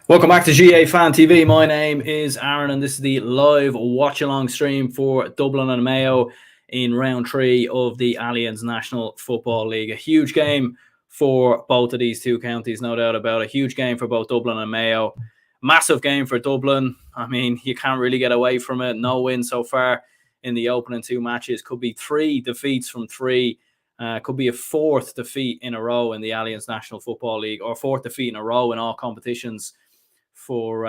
Welcome back to GAA Fan TV. My name is Aaron, and this is the live watch-along stream for Dublin and Mayo in round 3 of the Allianz National Football League. A huge game for both of these two counties, no doubt about it. A huge game for both Dublin and Mayo. Massive game for Dublin. I mean, you can't really get away from it. No win so far in the opening 2 matches. Could be 3 defeats from 3. Could be a 4th defeat in a row in the Allianz National Football League, or 4th defeat in a row in all competitions for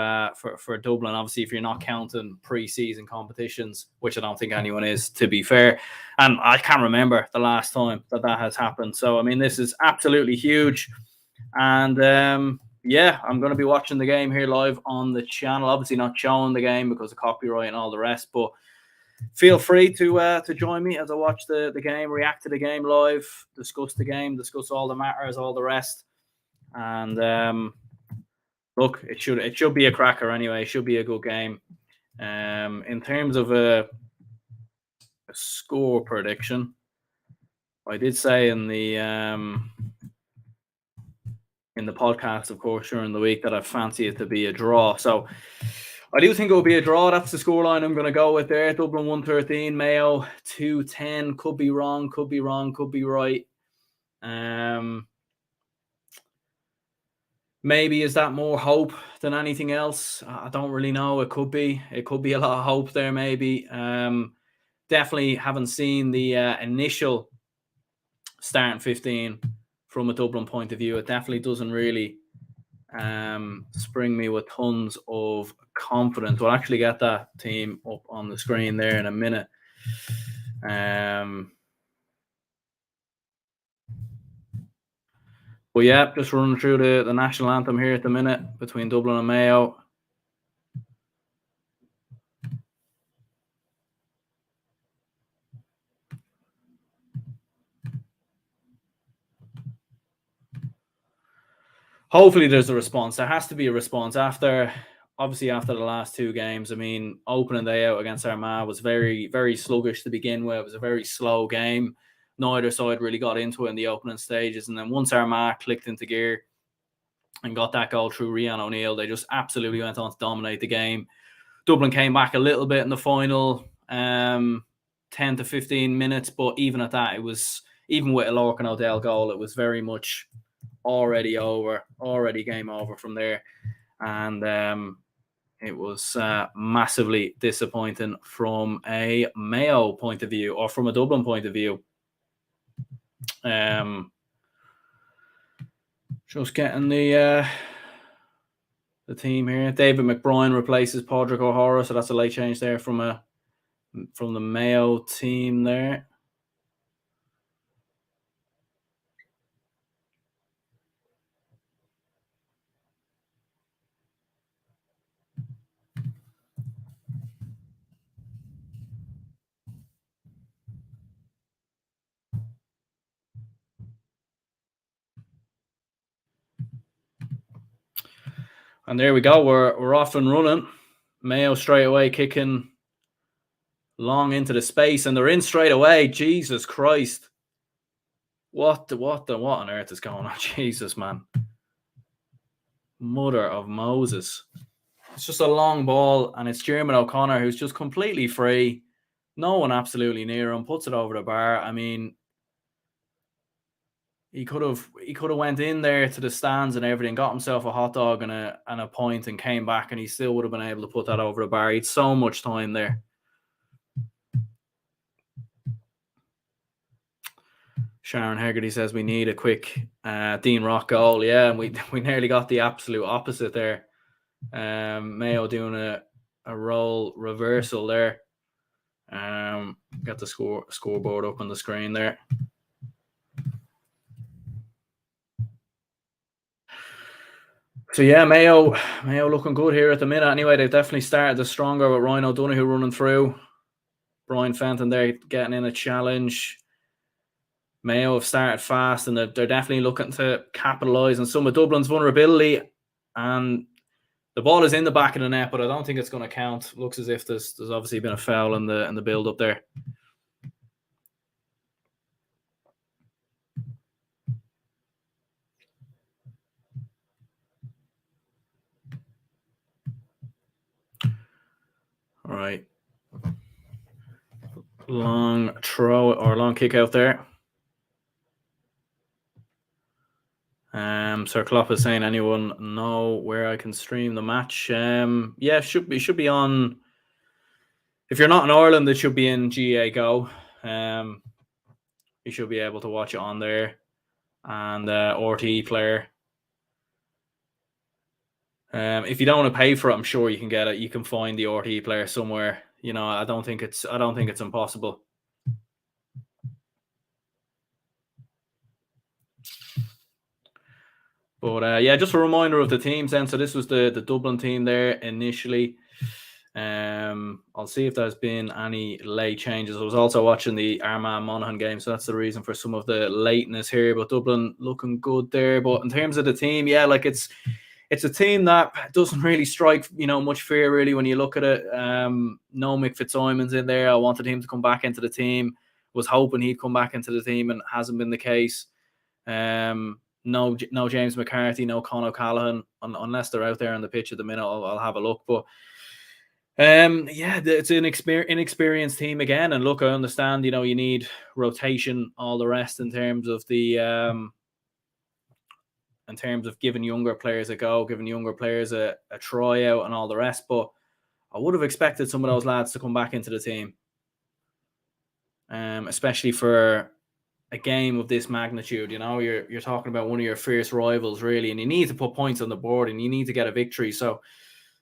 Dublin. Obviously, if you're not counting pre-season competitions, which I don't think anyone is, to be fair. And I can't remember the last time that has happened. So, I mean, this is absolutely huge. And yeah, I'm going to be watching the game here live on the channel. Obviously not showing the game because of copyright and all the rest, but feel free to join me as I watch the game, react to the game live, discuss the game, discuss all the matters, all the rest. And look, it should be a cracker anyway. It should be a good game. In terms of a score prediction, I did say in the podcast, of course, during the week that I fancy it to be a draw. So I do think it will be a draw. That's the scoreline I'm going to go with there. Dublin 113, Mayo 210. Could be wrong, could be right. Maybe is that more hope than anything else? I don't really know. It could be a lot of hope there, maybe. Definitely haven't seen the initial starting 15 from a Dublin point of view. It definitely doesn't really spring me with tons of confidence. We'll actually get that team up on the screen there in a minute. But yeah, just running through the national anthem here at the minute between Dublin and Mayo. Hopefully there's a response. There has to be a response after the last 2 games. I mean, opening day out against Armagh was very, very sluggish to begin with. It was a very slow game. Neither side really got into it in the opening stages. And then once Armagh clicked into gear and got that goal through Rian O'Neill, they just absolutely went on to dominate the game. Dublin came back a little bit in the final 10 to 15 minutes. But even at that, it was, even with a Lorcan O'Dell goal, it was very much already game over from there. And it was massively disappointing from a Mayo point of view, or from a Dublin point of view. Just getting the team here. David McBride replaces Padraig O'Hara, so that's a late change there from the Mayo team there. And there we go. We're off and running. Mayo straight away kicking long into the space, and they're in straight away. Jesus Christ. What on earth is going on? Jesus, man. Mother of Moses. It's just a long ball, and it's Jeremy O'Connor who's just completely free. No one absolutely near him. Puts it over the bar. I mean, he could have went in there to the stands and everything, got himself a hot dog and a point, and came back, and he still would have been able to put that over the bar. He had so much time there. Sharon Hegarty says we need a quick Dean Rock goal. Yeah, and we nearly got the absolute opposite there. Mayo doing a role reversal there. Got the scoreboard up on the screen there. So yeah, Mayo looking good here at the minute. Anyway, they've definitely started the stronger with Ryan O'Donoghue running through. Brian Fenton there getting in a challenge. Mayo have started fast, and they're definitely looking to capitalise on some of Dublin's vulnerability. And the ball is in the back of the net, but I don't think it's going to count. Looks as if there's obviously been a foul in the build up there. right. Long throw or long kick out there. Sir Klopp is saying, anyone know where I can stream the match? Yeah, should be on. If you're not in Ireland, it should be in GAA Go. You should be able to watch it on there, and RTE player. If you don't want to pay for it, I'm sure you can get it. You can find the RTE player somewhere. You know, I don't think it's impossible. But yeah, just a reminder of the teams then. So this was the Dublin team there initially. I'll see if there's been any late changes. I was also watching the Armagh Monaghan game, so that's the reason for some of the lateness here. But Dublin looking good there. But in terms of the team, yeah, like it's a team that doesn't really strike, much fear really when you look at it. No Mick Fitzsimons in there. I wanted him to come back into the team. Was hoping he'd come back into the team, and hasn't been the case. No James McCarthy, no Con O'Callaghan, unless they're out there on the pitch at the minute. I'll have a look, but yeah, it's an inexperienced team again. And look, I understand, you need rotation, all the rest in terms of the in terms of giving younger players a go, giving younger players a tryout and all the rest. But I would have expected some of those lads to come back into the team, especially for a game of this magnitude. You're talking about one of your fierce rivals, really, and you need to put points on the board and you need to get a victory. So,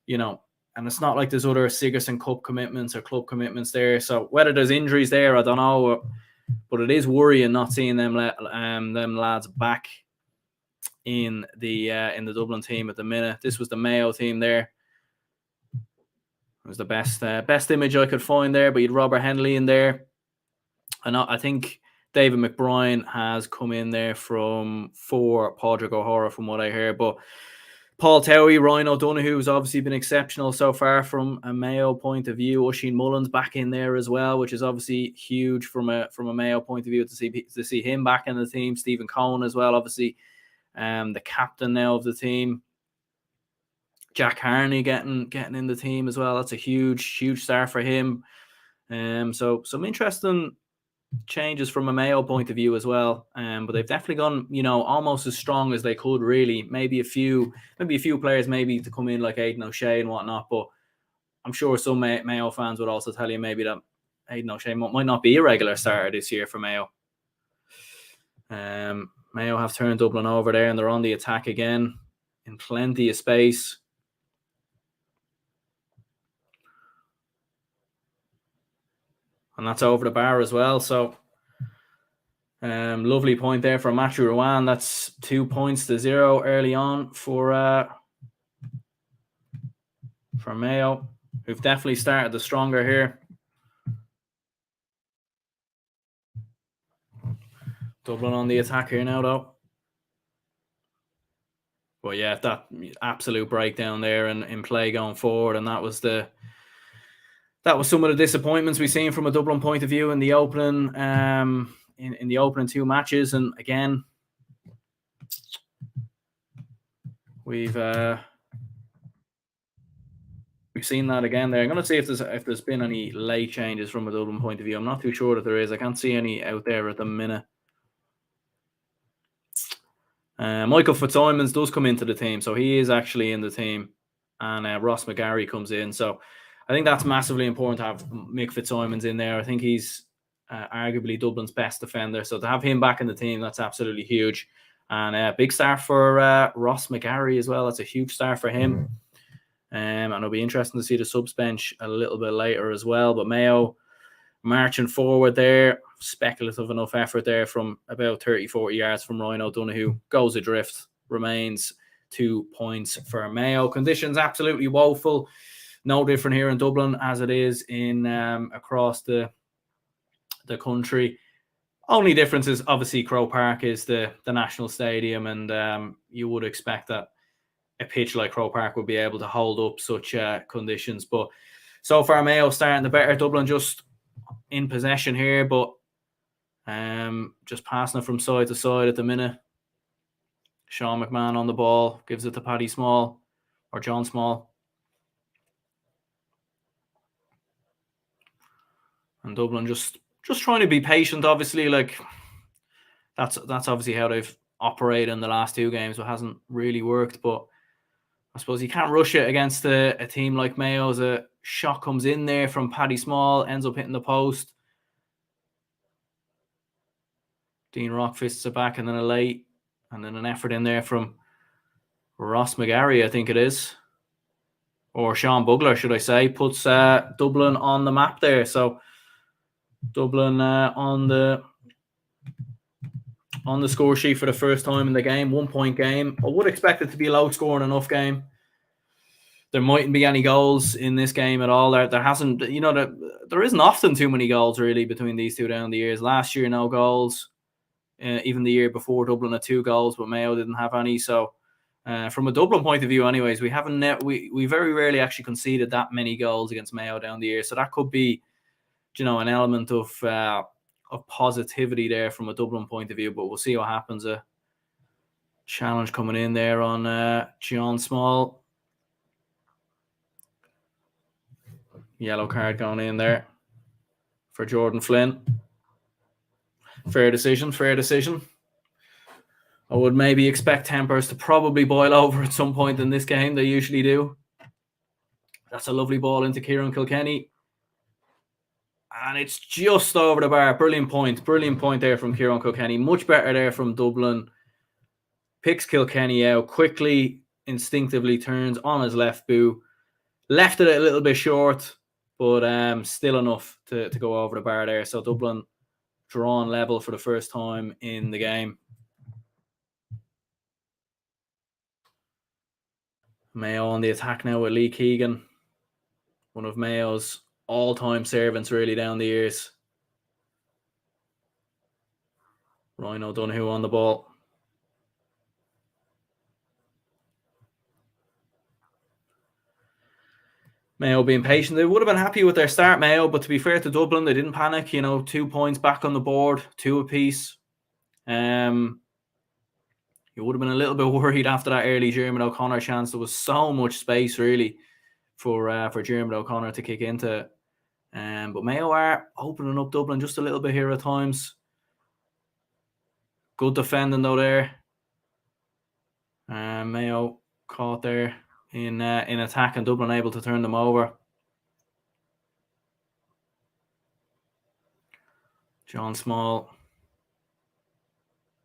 and it's not like there's other Sigerson Cup commitments or club commitments there. So whether there's injuries there, I don't know, but it is worrying not seeing them lads back in the Dublin team at the minute. This was the Mayo team there. It was the best image I could find there, but you'd Robert Henley in there, and I think David McBride has come in there for Padraig O'Hara, from what I hear. But Paul Towie, Ryan O'Donoghue has obviously been exceptional so far from a Mayo point of view. Oisin Mullins back in there as well, which is obviously huge from a Mayo point of view to see him back in the team. Stephen Cohen as well, obviously, the captain now of the team. Jack Harney getting in the team as well. That's a huge start for him. So some interesting changes from a Mayo point of view as well, but they've definitely gone, almost as strong as they could, really. Maybe a few players maybe to come in, like Aidan O'Shea and whatnot, but I'm sure some Mayo fans would also tell you maybe that Aidan O'Shea might not be a regular starter this year for Mayo. Mayo have turned Dublin over there, and they're on the attack again in plenty of space. And that's over the bar as well. So lovely point there for Matthew Rowan. That's 2 points to 0 early on for Mayo, who've definitely started the stronger here. Dublin on the attack here now, though. But yeah, that absolute breakdown there in play going forward, and that was some of the disappointments we've seen from a Dublin point of view in the opening in the opening two matches. And again, we've seen that again there. I'm going to see if there's been any late changes from a Dublin point of view. I'm not too sure that there is. I can't see any out there at the minute. Michael Fitzsimons does come into the team, so he is actually in the team, and Ross McGarry comes in. So I think that's massively important to have Mick Fitzsimons in there. I think he's arguably Dublin's best defender, so to have him back in the team, that's absolutely huge. And a big start for Ross McGarry as well. That's a huge start for him. And it'll be interesting to see the subs bench a little bit later as well. But Mayo marching forward there, speculative enough effort there from about 30-40 yards from Ryan O'Donoghue, goes adrift, remains 2 points for Mayo. Conditions absolutely woeful, no different here in Dublin as it is in across the country. Only difference is obviously Croke Park is the national stadium, and you would expect that a pitch like Croke Park would be able to hold up such conditions. But so far Mayo starting the better. Dublin just in possession here, but just passing it from side to side at the minute. Sean McMahon on the ball, gives it to Paddy Small or John Small. And Dublin just trying to be patient, obviously. Like, that's obviously how they've operated in the last 2 games, but hasn't really worked. But I suppose you can't rush it against a team like Mayo. As a shot comes in there from Paddy Small, ends up hitting the post. Dean Rock fists it back, and then a late, and then an effort in there from Ross McGarry, I think it is. Or Sean Bugler, should I say, puts Dublin on the map there. So Dublin on the score sheet for the first time in the game, 1-point game. I would expect it to be a low-scoring enough game. There mightn't be any goals in this game at all. There hasn't, there isn't often too many goals really between these two down the years. Last year, no goals. Even the year before, Dublin had 2 goals, but Mayo didn't have any. So from a Dublin point of view, anyways, we very rarely actually conceded that many goals against Mayo down the year. So that could be, an element of positivity there from a Dublin point of view. But we'll see what happens. A challenge coming in there on John Small. Yellow card going in there for Jordan Flynn. Fair decision. I would maybe expect tempers to probably boil over at some point in this game. They usually do. That's a lovely ball into Kieran Kilkenny. And it's just over the bar. Brilliant point there from Kieran Kilkenny. Much better there from Dublin. Picks Kilkenny out quickly, instinctively turns on his left boot. Left it a little bit short, but still enough to go over the bar there. So Dublin drawn level for the first time in the game. Mayo on the attack now with Lee Keegan. One of Mayo's all-time servants really down the years. Ryan O'Donoghue on the ball. Mayo being patient. They would have been happy with their start, Mayo, but to be fair to Dublin, they didn't panic. 2 points back on the board, 2 apiece. You would have been a little bit worried after that early Jeremy O'Connor chance. There was so much space, really, for Jeremy O'Connor to kick into. But Mayo are opening up Dublin just a little bit here at times. Good defending, though, there. Mayo caught there in attack, and Dublin able to turn them over. John Small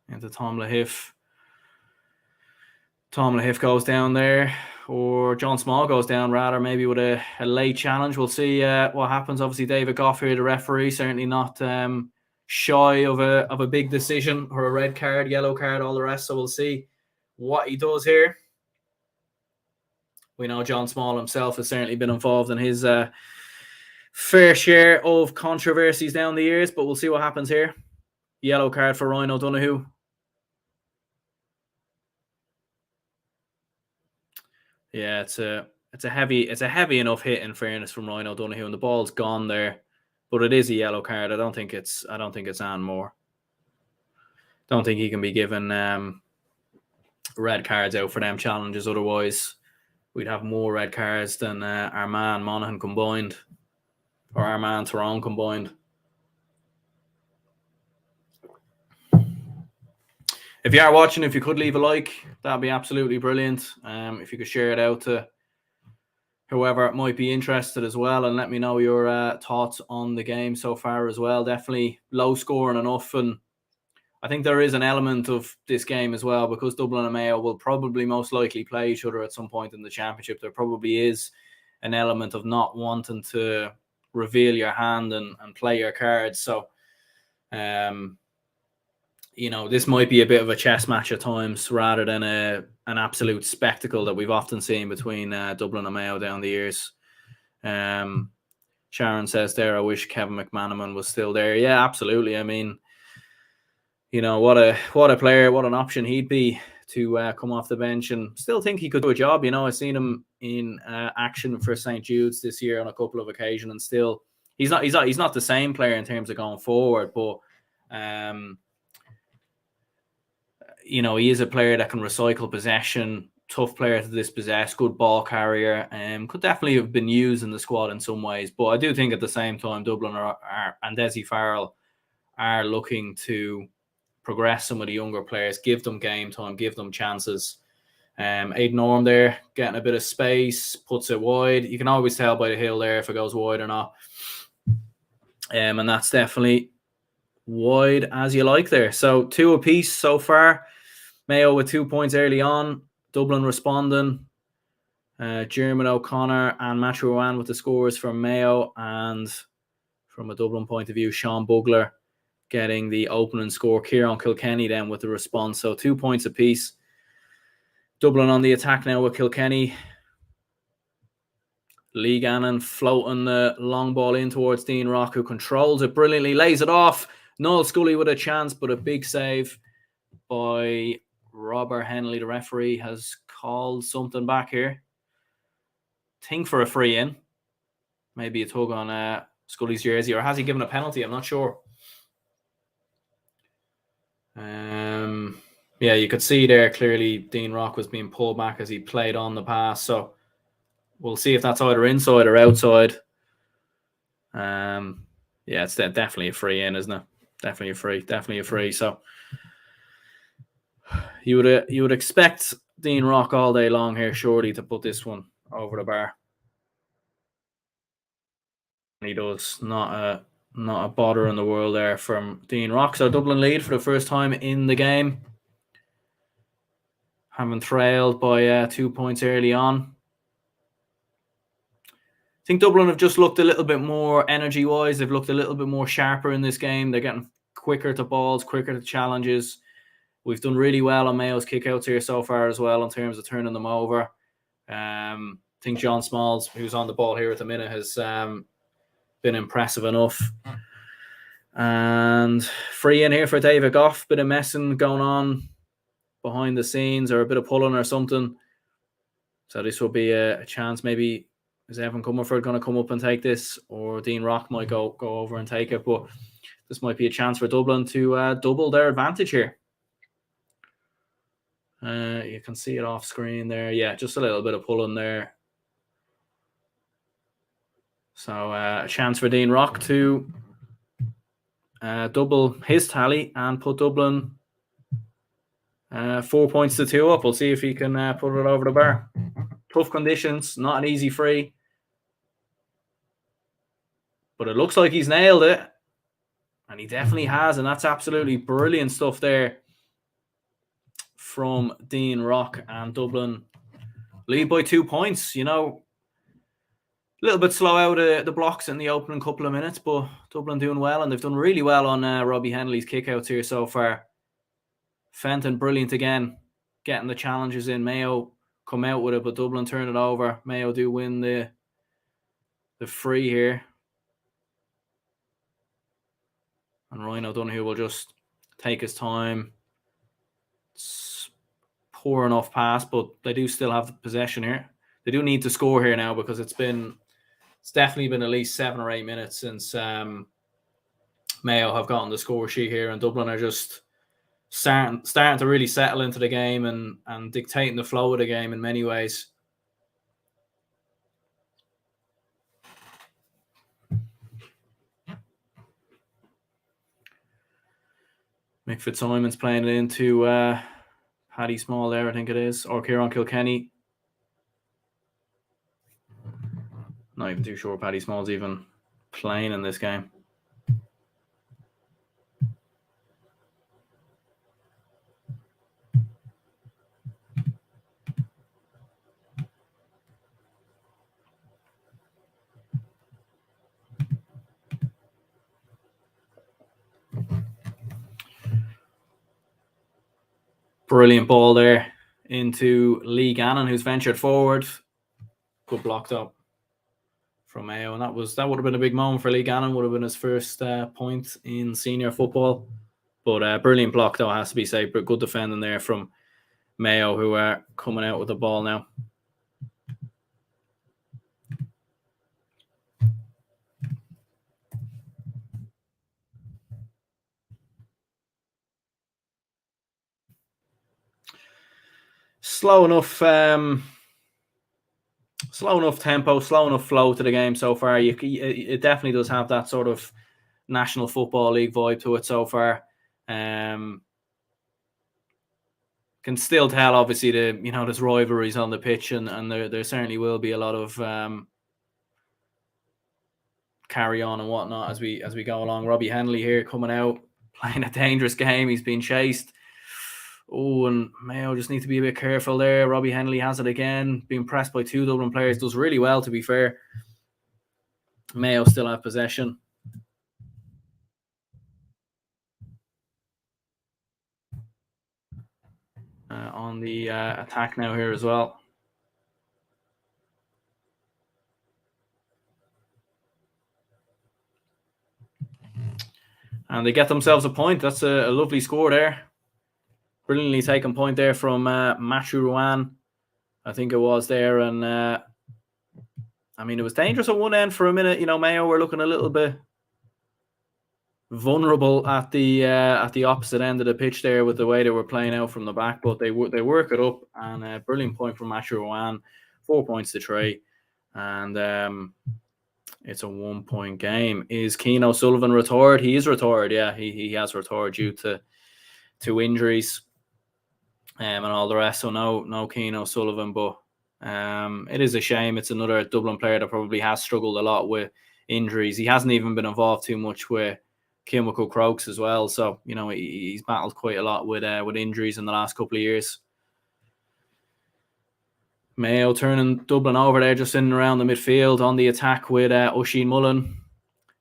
into Tom Lahiff. Tom Lahiff goes down there, or John Small goes down rather, maybe with a late challenge. We'll see what happens. Obviously, David Goff here, the referee, certainly not shy of a big decision or a red card, yellow card, all the rest. So we'll see what he does here. We know John Small himself has certainly been involved in his fair share of controversies down the years, but we'll see what happens here. Yellow card for Ryan O'Donoghue. Yeah, it's a heavy enough hit, in fairness, from Ryan O'Donoghue, and the ball's gone there, but it is a yellow card. I don't think it's Anne Moore. Don't think he can be given red cards out for them challenges. Otherwise, we'd have more red cards than our man Monaghan combined, or our man Tyrone combined. If you are watching, if you could leave a like, that'd be absolutely brilliant. If you could share it out to whoever might be interested as well, and let me know your thoughts on the game so far as well. Definitely low scoring enough, and I think there is an element of this game as well, because Dublin and Mayo will probably most likely play each other at some point in the championship. There probably is an element of not wanting to reveal your hand and play your cards. So, this might be a bit of a chess match at times rather than an absolute spectacle that we've often seen between Dublin and Mayo down the years. Sharon says there, I wish Kevin McManaman was still there. Yeah, absolutely. I mean, what a player, what an option he'd be to come off the bench, and still think he could do a job. I've seen him in action for St. Jude's this year on a couple of occasions, and still he's not the same player in terms of going forward, but he is a player that can recycle possession, tough player to dispossess, good ball carrier, could definitely have been used in the squad in some ways. But I do think at the same time, Dublin and Desi Farrell are looking to progress some of the younger players, give them game time, give them chances. Aidan Orme there, getting a bit of space, puts it wide. You can always tell by the hill there if it goes wide or not. And that's definitely wide as you like there. So 2 apiece so far. Mayo with 2 points early on. Dublin responding. Jeremy O'Connor and Matthew Rowan with the scores from Mayo. And from a Dublin point of view, Sean Bugler getting the opening score. Kieran Kilkenny then with the response. So 2 points apiece. Dublin on the attack now with Kilkenny. Lee Gannon floating the long ball in towards Dean Rock, who controls it brilliantly, lays it off. Noel Scully with a chance, but a big save by Robert Henley. The referee has called something back here. Think for a free in. Maybe a tug on Scully's jersey, or has he given a penalty? I'm not sure. Yeah, you could see there clearly Dean Rock was being pulled back as he played on the pass. So we'll see if that's either inside or outside. Yeah, it's definitely a free in, isn't it? Definitely a free. So you would expect Dean Rock all day long here, surely, to put this one over the bar. And he does. Not a bother in the world there from Dean Rock. So Dublin lead for the first time in the game, having trailed by 2 points early on. I think Dublin have just looked a little bit more energy-wise. They've looked a little bit more sharper in this game. They're getting quicker to balls, quicker to challenges. We've done really well on Mayo's kickouts here so far as well in terms of turning them over. I think John Smalls, who's on the ball here at the minute, has been impressive enough. And free in here for David Goff. Bit of messing going on behind the scenes, or a bit of pulling or something. So this will be a chance. Maybe is Evan Comerford going to come up and take this, or Dean Rock might go over and take it. But this might be a chance for Dublin to double their advantage here. You can see it off screen there. Yeah, just a little bit of pulling there. So a chance for Dean Rock to double his tally and put Dublin 4 points to 2 up. We'll see if he can put it over the bar. Tough conditions, not an easy free. But it looks like he's nailed it. And he definitely has. And that's absolutely brilliant stuff there from Dean Rock. And Dublin lead by 2 points. You know, a little bit slow out of the blocks in the opening couple of minutes, but Dublin doing well. And they've done really well on Robbie Henley's kickouts here so far. Fenton, brilliant again. Getting the challenges in. Mayo come out with it, but Dublin turn it over. Mayo do win the free here. And Ryan O'Donoghue will just take his time. It's poor enough pass, but they do still have the possession here. They do need to score here now, because it's definitely been at least 7 or 8 minutes since Mayo have gotten the score sheet here, and Dublin are just starting to really settle into the game and dictating the flow of the game in many ways. Mick Fitzsimon's playing it into Paddy Small there, I think it is, or Kieran Kilkenny. Not even too sure Paddy Small's even playing in this game. Brilliant ball there into Lee Gannon, who's ventured forward. Good blocked up from Mayo, and that would have been a big moment for Lee Gannon. Would have been his first point in senior football. But brilliant block, though, has to be said. But good defending there from Mayo, who are coming out with the ball now. slow enough tempo, slow enough flow to the game so far. It definitely does have that sort of National Football League vibe to it so far. Can still tell, obviously, there's rivalries on the pitch, and there certainly will be a lot of carry on and whatnot as we go along. Robbie Henley here coming out, playing a dangerous game. He's been chased. Oh, and Mayo just need to be a bit careful there. Robbie Henley has it again, being pressed by two Dublin players. Does really well, to be fair. Mayo still have possession. On the attack now here as well. And they get themselves a point. That's a lovely score there. Brilliantly taken point there from Matthew Ruan, I think it was there. And I mean, it was dangerous at one end for a minute. Mayo were looking a little bit vulnerable at the opposite end of the pitch there with the way they were playing out from the back, but they work it up, and a brilliant point from Matthew Ruan, 4 points to 3, and it's a 1 point game. Is Kino Sullivan retired? He is retired. Yeah, he has retired due to injuries and all the rest. So no Kino Sullivan, but it is a shame. It's another Dublin player that probably has struggled a lot with injuries. He hasn't even been involved too much with Kilmacud Crokes as well. So, he's battled quite a lot with injuries in the last couple of years. Mayo turning Dublin over there, just in and around the midfield on the attack with Oisin Mullen.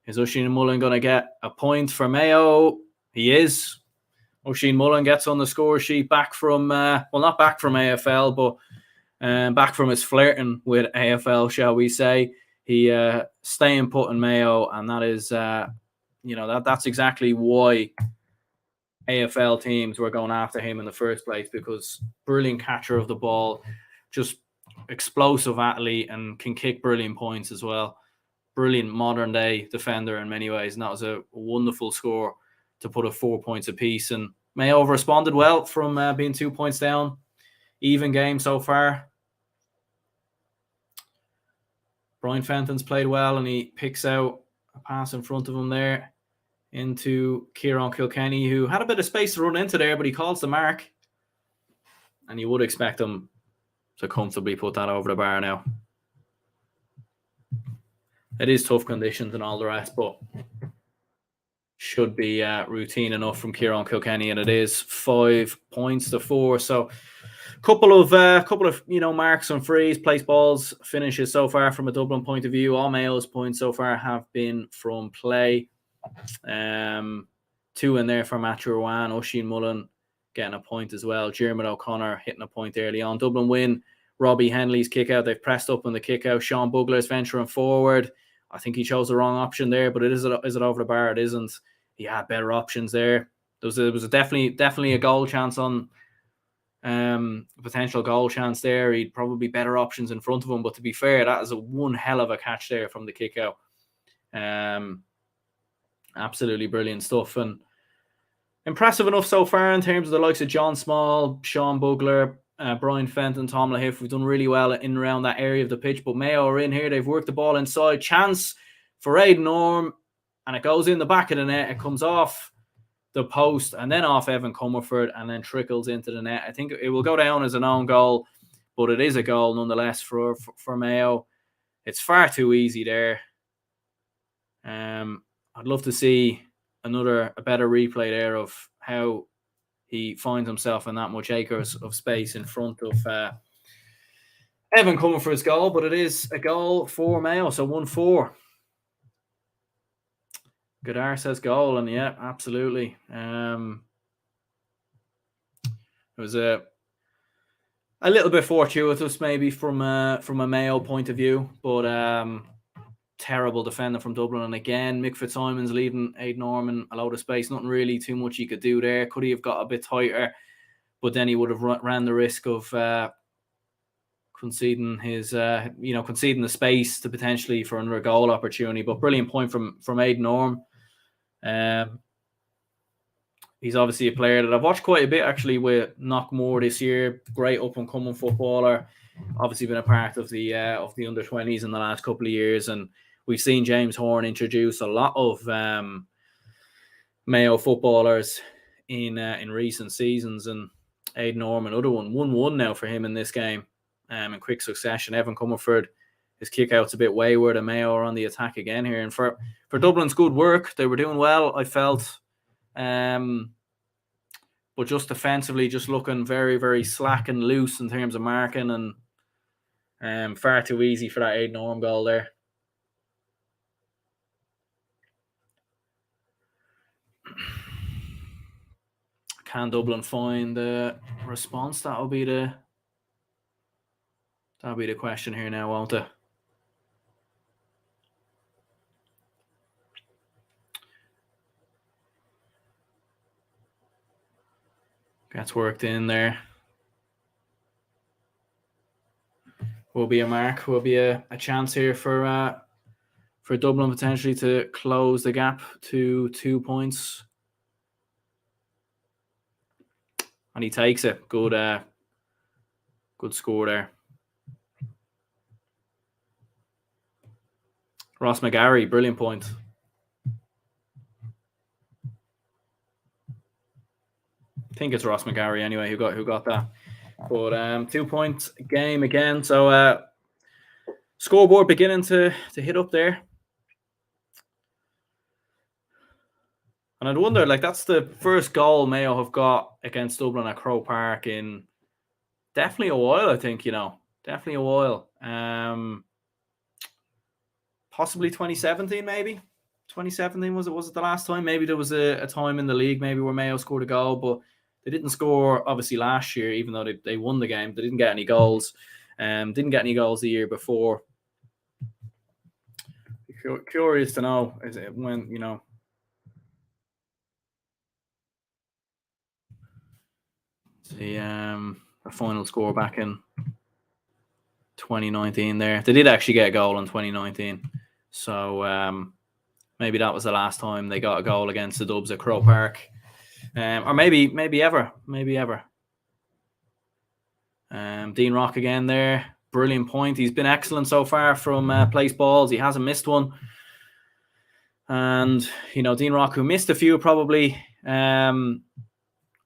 Is Oisin Mullen going to get a point for Mayo? He is. Oisin Mullen gets on the score sheet back from, not back from AFL, but back from his flirting with AFL, shall we say. He staying put in Mayo, and that is, that's exactly why AFL teams were going after him in the first place, because brilliant catcher of the ball, just explosive athlete, and can kick brilliant points as well. Brilliant modern day defender in many ways, and that was a wonderful score to put at 4 points apiece. And Mayo have responded well from being 2 points down. Even game so far. Brian Fenton's played well, and he picks out a pass in front of him there into Kieran Kilkenny, who had a bit of space to run into there, but he calls the mark. And you would expect him to comfortably put that over the bar now. It is tough conditions and all the rest, but should be routine enough from Kieran Kilkenny, and it is 5 points to 4. So couple of marks on frees, place balls, finishes so far from a Dublin point of view. All Mayo's points so far have been from play. 2 in there for Matthew Ruan. Oisin Mullen getting a point as well. Jeremy O'Connor hitting a point early on. Dublin win. Robbie Henley's kick out. They've pressed up on the kick out. Sean Bugler's venturing forward. I think he chose the wrong option there, but is it over the bar? It isn't. He had better options there. There was definitely a goal chance on. Potential goal chance there. He'd probably better options in front of him, but to be fair, that is one hell of a catch there from the kick out. Absolutely brilliant stuff, and impressive enough so far in terms of the likes of John Small, Sean Bugler, Brian Fenton, Tom Lahiff. We've done really well in and around that area of the pitch, but Mayo are in here. They've worked the ball inside. Chance for Aidan Orme, and it goes in the back of the net. It comes off the post and then off Evan Comerford and then trickles into the net. I think it will go down as an own goal, but it is a goal nonetheless for Mayo. It's far too easy there. I'd love to see a better replay there of how he finds himself in that much acres of space in front of Evan Comerford's goal, but it is a goal for Mayo, so 1-4. Goodar says goal, and yeah, absolutely. It was a little bit fortuitous maybe from a Mayo point of view, but terrible defender from Dublin. And again, Mick Fitzsimon's leaving Aidan Orme a load of space. Nothing really too much he could do there. Could he have got a bit tighter? But then he would have ran the risk of conceding the space to potentially for another goal opportunity. But brilliant point from Aidan Orme. he's obviously a player that I've watched quite a bit actually with Knockmore this year. Great up and coming footballer. Obviously been a part of the under-20s in the last couple of years, and we've seen James Horn introduce a lot of Mayo footballers in recent seasons, and Aidan Orme, another one, 1-1 now for him in this game, in quick succession. Evan Comerford, his kick out's a bit wayward, and Mayo are on the attack again here. And for Dublin's good work, they were doing well, I felt. But just defensively, just looking very, very slack and loose in terms of marking, and far too easy for that Aidan Orme goal there. Can Dublin find the response? That'll be the question here now, won't it? Gets worked in there. Will be a mark. Will be a chance here for Dublin potentially to close the gap to 2 points. And he takes it. Good score there. Ross McGarry, brilliant point. I think it's Ross McGarry anyway who got that. But 2 point game again. So scoreboard beginning to hit up there. And I'd wonder, like, that's the first goal Mayo have got against Dublin at Croke Park in definitely a while, I think, definitely a while. Possibly 2017, maybe. 2017 was it the last time? Maybe there was a time in the league maybe where Mayo scored a goal, but they didn't score obviously last year, even though they won the game. They didn't get any goals. Didn't get any goals the year before. Curious to know is it when the final score back in 2019 there. They did actually get a goal in 2019. So maybe that was the last time they got a goal against the Dubs at Croke Park. Or maybe ever. Dean Rock again there. Brilliant point. He's been excellent so far from place balls. He hasn't missed one. And, Dean Rock, who missed a few probably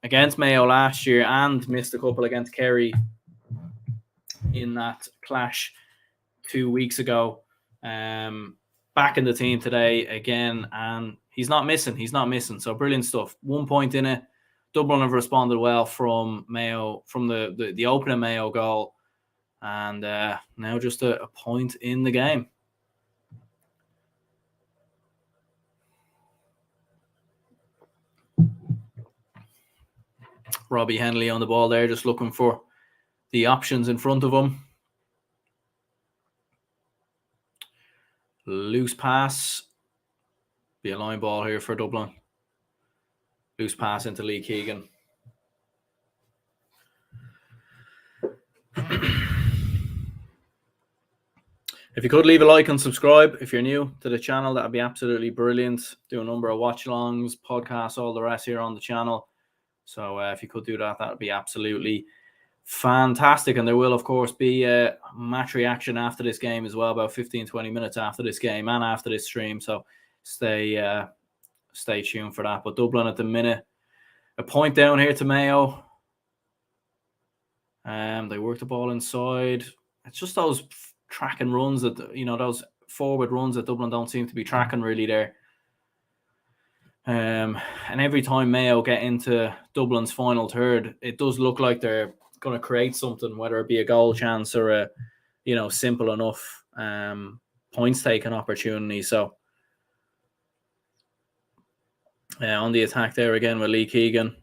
against Mayo last year and missed a couple against Kerry in that clash 2 weeks ago. Back in the team today again, and he's not missing. So brilliant stuff. 1 point in it. Dublin have responded well from Mayo, from the opening Mayo goal, and now just a point in the game. Robbie Henley on the ball there, just looking for the options in front of him. Loose pass. Be a line ball here for Dublin. Loose pass into Lee Keegan. If you could leave a like and subscribe if you're new to the channel, that would be absolutely brilliant. Do a number of watch-alongs, podcasts, all the rest here on the channel. So if you could do that, that would be absolutely fantastic. And there will, of course, be a match reaction after this game as well, about 15-20 minutes after this game and after this stream. So stay tuned for that. But Dublin at the minute, a point down here to Mayo. They work the ball inside. It's just those tracking runs that, those forward runs that Dublin don't seem to be tracking really there. And every time Mayo get into Dublin's final third, it does look like they're going to create something, whether it be a goal chance or a, simple enough points taking opportunity. So on the attack there again with Lee Keegan.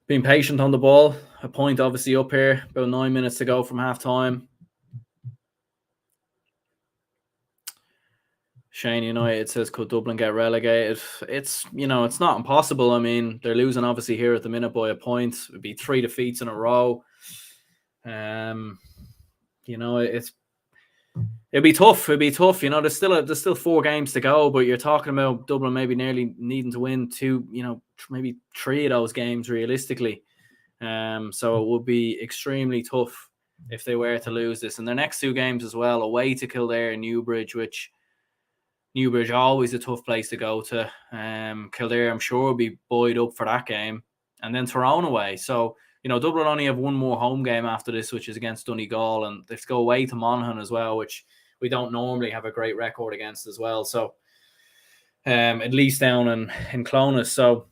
Being patient on the ball. A point obviously up here. About 9 minutes to go from half time. Shane United says, could Dublin get relegated? It's, it's not impossible. I mean, they're losing obviously here at the minute by a point. It would be 3 defeats in a row. It's It'd be tough. There's still 4 games to go, but you're talking about Dublin maybe nearly needing to win 2, maybe 3 of those games realistically. So it would be extremely tough if they were to lose this. And their next 2 games as well, away to Kildare and Newbridge, which Newbridge always a tough place to go to. Kildare, I'm sure, will be buoyed up for that game. And then Tyrone away. So, Dublin only have 1 more home game after this, which is against Donegal. And they have to go away to Monaghan as well, which we don't normally have a great record against as well. So, at least down in Clonus. So,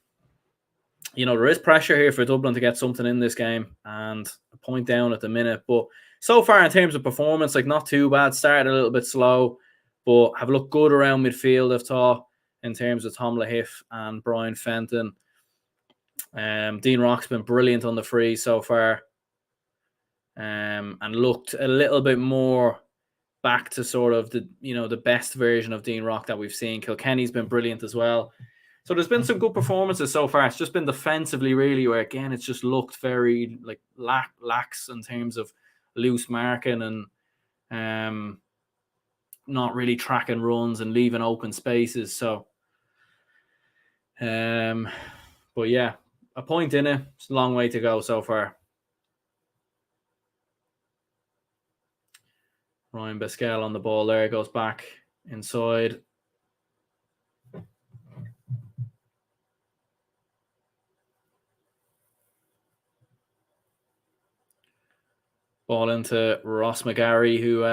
there is pressure here for Dublin to get something in this game and a point down at the minute. But so far in terms of performance, not too bad. Started a little bit slow, but have looked good around midfield, I've thought, in terms of Tom Lahiff and Brian Fenton. Dean Rock's been brilliant on the free so far, and looked a little bit more back to sort of the best version of Dean Rock that we've seen. Kilkenny's been brilliant as well. So there's been some good performances so far. It's just been defensively, really, where, again, it's just looked very lax in terms of loose marking and not really tracking runs and leaving open spaces. So, but yeah, a point in it. It's a long way to go so far. Ryan Beskel on the ball there, goes back inside. Ball into Ross McGarry, who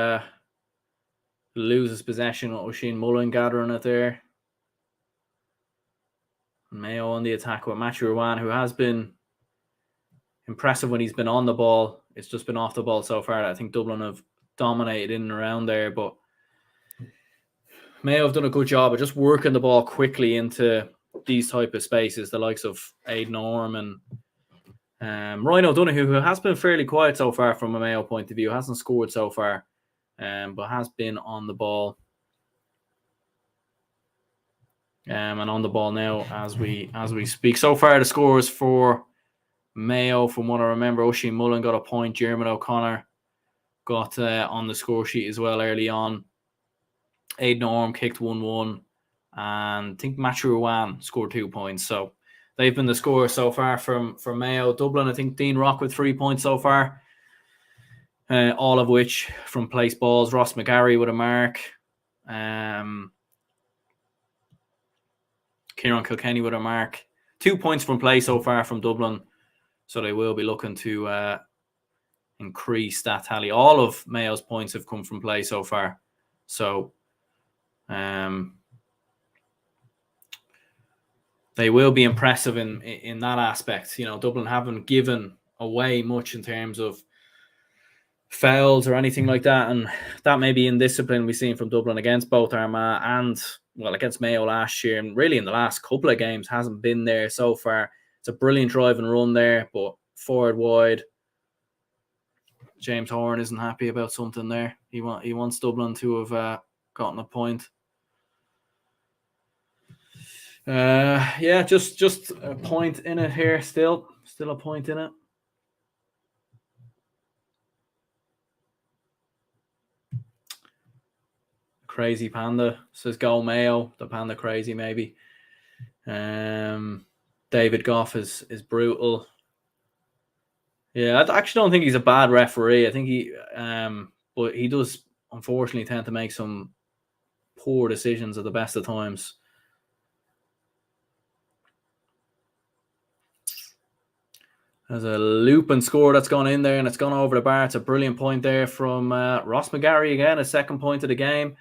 loses possession with Oisin Mullen gathering it there. Mayo on the attack with Matthew Irwan, who has been impressive when he's been on the ball. It's just been off the ball so far. I think Dublin have dominated in and around there, but Mayo have done a good job of just working the ball quickly into these type of spaces, the likes of Aidan Orme and Ryan O'Donoghue, who has been fairly quiet so far from a Mayo point of view, hasn't scored so far, but has been on the ball. And on the ball now as we speak. So far, the scores for Mayo, from what I remember, Oisin Mullen got a point. Jeremy O'Connor got on the score sheet as well early on. Aidan Orme kicked 1-1. And I think Matthew Irwan scored 2 points. So they've been the score so far from Mayo. Dublin, I think Dean Rock with 3 points so far. All of which from place balls. Ross McGarry with a mark. Kieran Kilkenny with a mark. 2 points from play so far from Dublin. So they will be looking to increase that tally. All of Mayo's points have come from play so far. So they will be impressive in that aspect. Dublin haven't given away much in terms of fouls or anything like that. And that may be indiscipline we've seen from Dublin against both Armagh and, against Mayo last year. And really in the last couple of games hasn't been there so far. It's a brilliant drive and run there, but forward wide. James Horan isn't happy about something there. He wants Dublin to have gotten a point. Just a point in it here. Still a point in it. Crazy Panda says go Mayo. The Panda crazy maybe. David Goff is brutal. Yeah, I actually don't think he's a bad referee. I think but he does unfortunately tend to make some poor decisions at the best of times. There's a loop and score that's gone in there, and it's gone over the bar. It's a brilliant point there from Ross McGarry again, a second point of the game.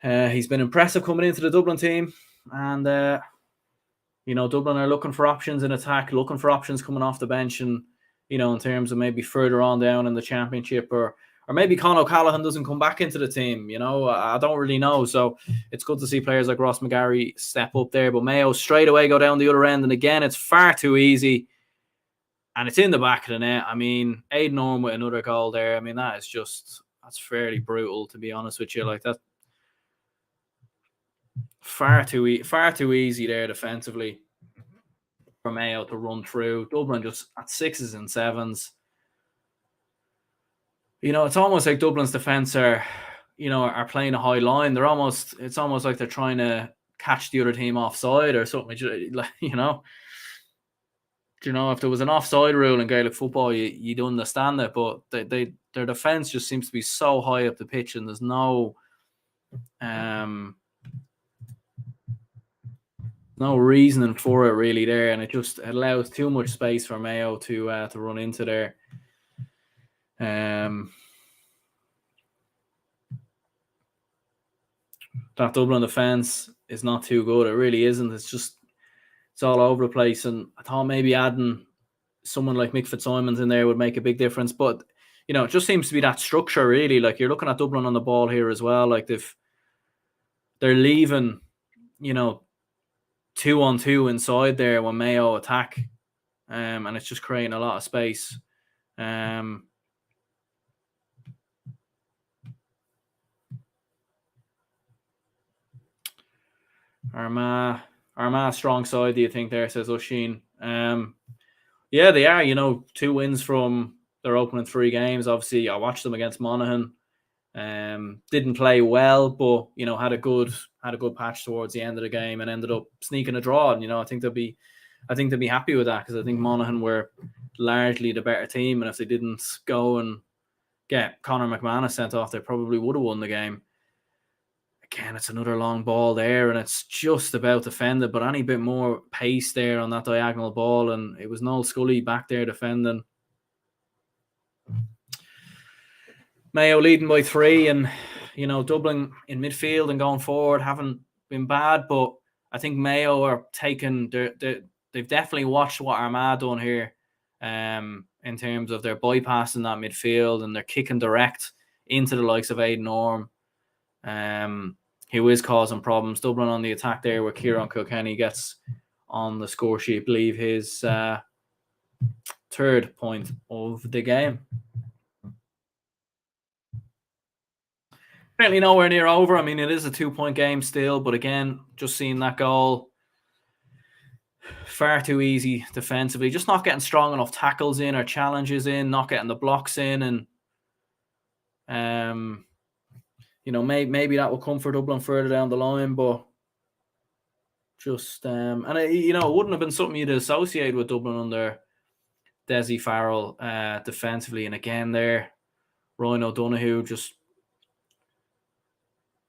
He's been impressive coming into the Dublin team, and Dublin are looking for options in attack, looking for options coming off the bench, and in terms of maybe further on down in the championship, or maybe Con O'Callaghan doesn't come back into the team. I don't really know. So it's good to see players like Ross McGarry step up there. But Mayo straight away go down the other end, and again, it's far too easy. And it's in the back of the net. I mean, Aidan Orme with another goal there. I mean, that's fairly brutal, to be honest with you. Like that, far too easy there defensively for Mayo to run through. Dublin just at 6s and 7s. It's almost like Dublin's defence are are playing a high line, it's almost like they're trying to catch the other team offside or something. Like, if there was an offside rule in Gaelic football, you'd understand it. But their defense just seems to be so high up the pitch, and there's no reasoning for it really there, and it just allows too much space for Mayo to run into there. That Dublin defence is not too good. It really isn't. It's all over the place. And I thought maybe adding someone like Mick Fitzsimons in there would make a big difference. But, it just seems to be that structure, really. Like, you're looking at Dublin on the ball here as well. Like, they're leaving, 2-on-2 inside there when Mayo attack. And it's just creating a lot of space. Armagh strong side, do you think there, says Oisin. Yeah, they are, 2 wins from their opening 3 games. Obviously, I watched them against Monaghan. Didn't play well, but had a good patch towards the end of the game and ended up sneaking a draw. And I think they'll be happy with that, because I think Monaghan were largely the better team, and if they didn't go and get Conor McManus sent off, they probably would have won the game. Again, it's another long ball there, and it's just about defended, but any bit more pace there on that diagonal ball, and it was Noel Scully back there defending. Mayo leading by 3, and Dublin in midfield and going forward haven't been bad, but I think Mayo are taking they've definitely watched what Armagh done here, in terms of their bypassing that midfield, and they're kicking direct into the likes of Aidan Orme, who is causing problems. Dublin on the attack there, where Kieran Kilkenny gets on the score sheet, I believe his 3rd point of the game. Apparently nowhere near over. I mean, it is a 2-point game still, but again, just seeing that goal, far too easy defensively. Just not getting strong enough tackles in or challenges in, not getting the blocks in, and maybe that will come for Dublin further down the line, but just and it wouldn't have been something you'd associate with Dublin under Desi Farrell defensively. And again there, Ryan O'Donoghue just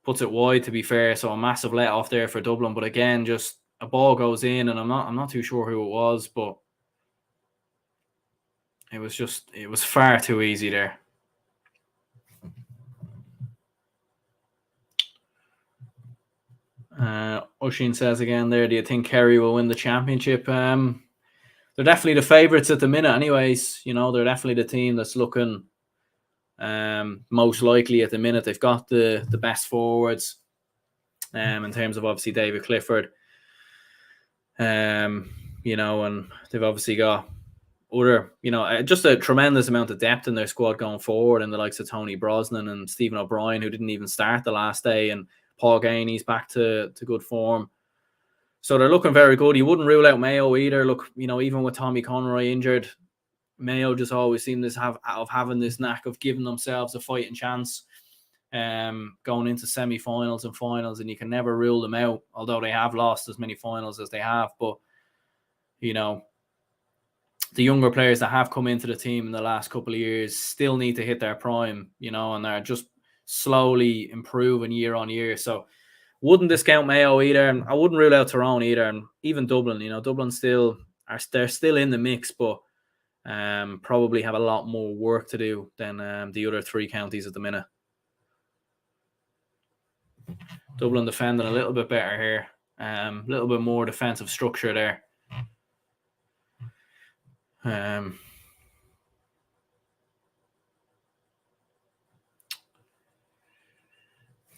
puts it wide, to be fair, so a massive let off there for Dublin. But again, just a ball goes in, and I'm not too sure who it was, but it was far too easy there. Oisin says again there, do you think Kerry will win the championship? They're definitely the favourites at the minute anyways. They're definitely the team that's looking most likely at the minute. They've got the best forwards, in terms of obviously David Clifford, and they've obviously got other, just a tremendous amount of depth in their squad going forward, and the likes of Tony Brosnan and Stephen O'Brien, who didn't even start the last day, and Paul Gainey's back to good form. So they're looking very good. You wouldn't rule out Mayo either. Look, even with Tommy Conroy injured, Mayo just always seem to having this knack of giving themselves a fighting chance, going into semi-finals and finals, and you can never rule them out, although they have lost as many finals as they have. But the younger players that have come into the team in the last couple of years still need to hit their prime, and they're just slowly improving year on year. So wouldn't discount Mayo either, and I wouldn't rule out Tyrone either, and even Dublin. Dublin they're still in the mix, but probably have a lot more work to do than the other 3 counties at the minute. Dublin defending a little bit better here, a little bit more defensive structure there.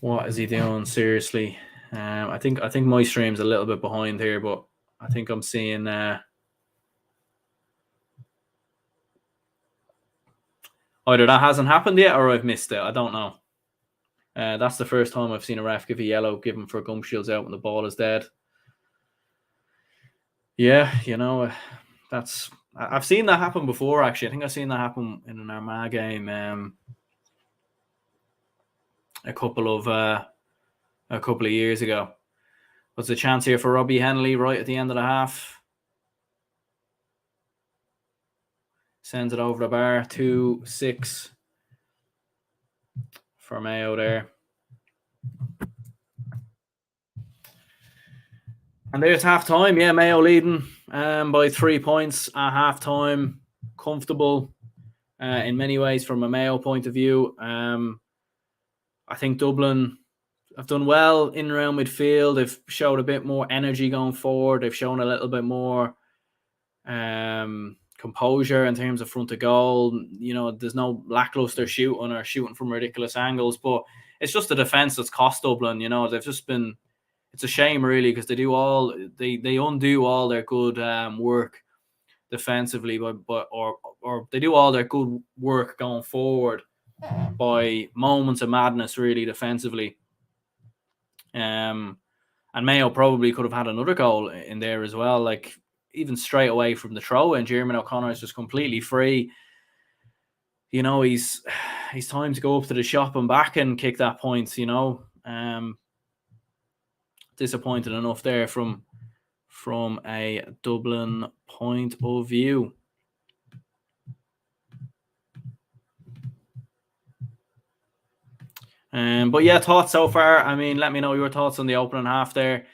What is he doing? Seriously, I think my stream's a little bit behind here, but I think I'm seeing either that hasn't happened yet, or I've missed it. I don't know. That's the first time I've seen a ref give a yellow given for gum shields out when the ball is dead. Yeah, I've seen that happen before. Actually, I think I've seen that happen in an Armagh game. a couple of years ago. What's the chance here for Robbie Henley right at the end of the half? Sends it over the bar. 2-6 for Mayo there. And there's half time. Yeah, Mayo leading by 3 points at half time. Comfortable in many ways from a Mayo point of view. I think Dublin have done well in and around midfield. They've showed a bit more energy going forward. They've shown a little bit more composure in terms of front of goal. You know, there's no lackluster shooting or shooting from ridiculous angles, but it's just the defence that's cost Dublin. You know, they've just been. It's a shame really because they undo all their good work defensively, or they do all their good work going forward by moments of madness really defensively. And Mayo probably could have had another goal in there as well, like even straight away from the throw in. Jeremy O'Connor is just completely free. You know, he's time to go up to the shop and back and kick that point, you know. Disappointed enough there from a Dublin point of view. But yeah, thoughts so far. I mean, let me know your thoughts on the opening half there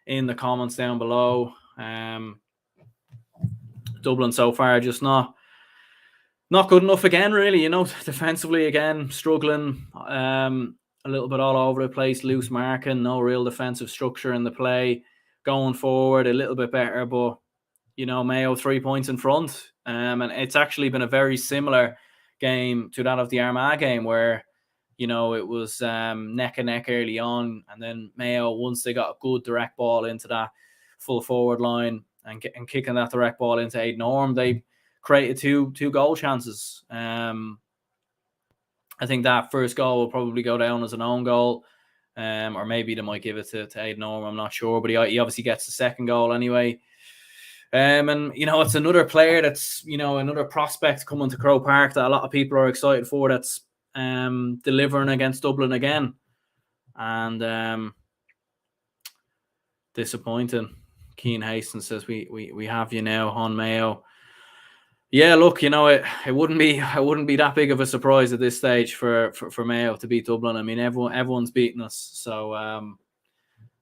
in the comments down below. Dublin so far just not good enough again, really. You know, defensively again struggling. A little bit all over the place, loose marking, no real defensive structure in the play. Going forward, a little bit better, but you know, Mayo 3 points in front. And it's actually been a very similar game to that of the Armagh game where, you know, it was neck and neck early on. And then Mayo, once they got a good direct ball into that full forward line and kicking that direct ball into Aidan Orme, they created two goal chances. I think that first goal will probably go down as an own goal. Or maybe they might give it to Aidan Orme, I'm not sure. But he obviously gets the second goal anyway. And, you know, it's another player that's, you know, another prospect coming to Croke Park that a lot of people are excited for that's delivering against Dublin again. And disappointing. Keane Hastings says we have you now on Mayo. Yeah, look, you know, it wouldn't be that big of a surprise at this stage for Mayo to beat Dublin. I mean, everyone's beating us, so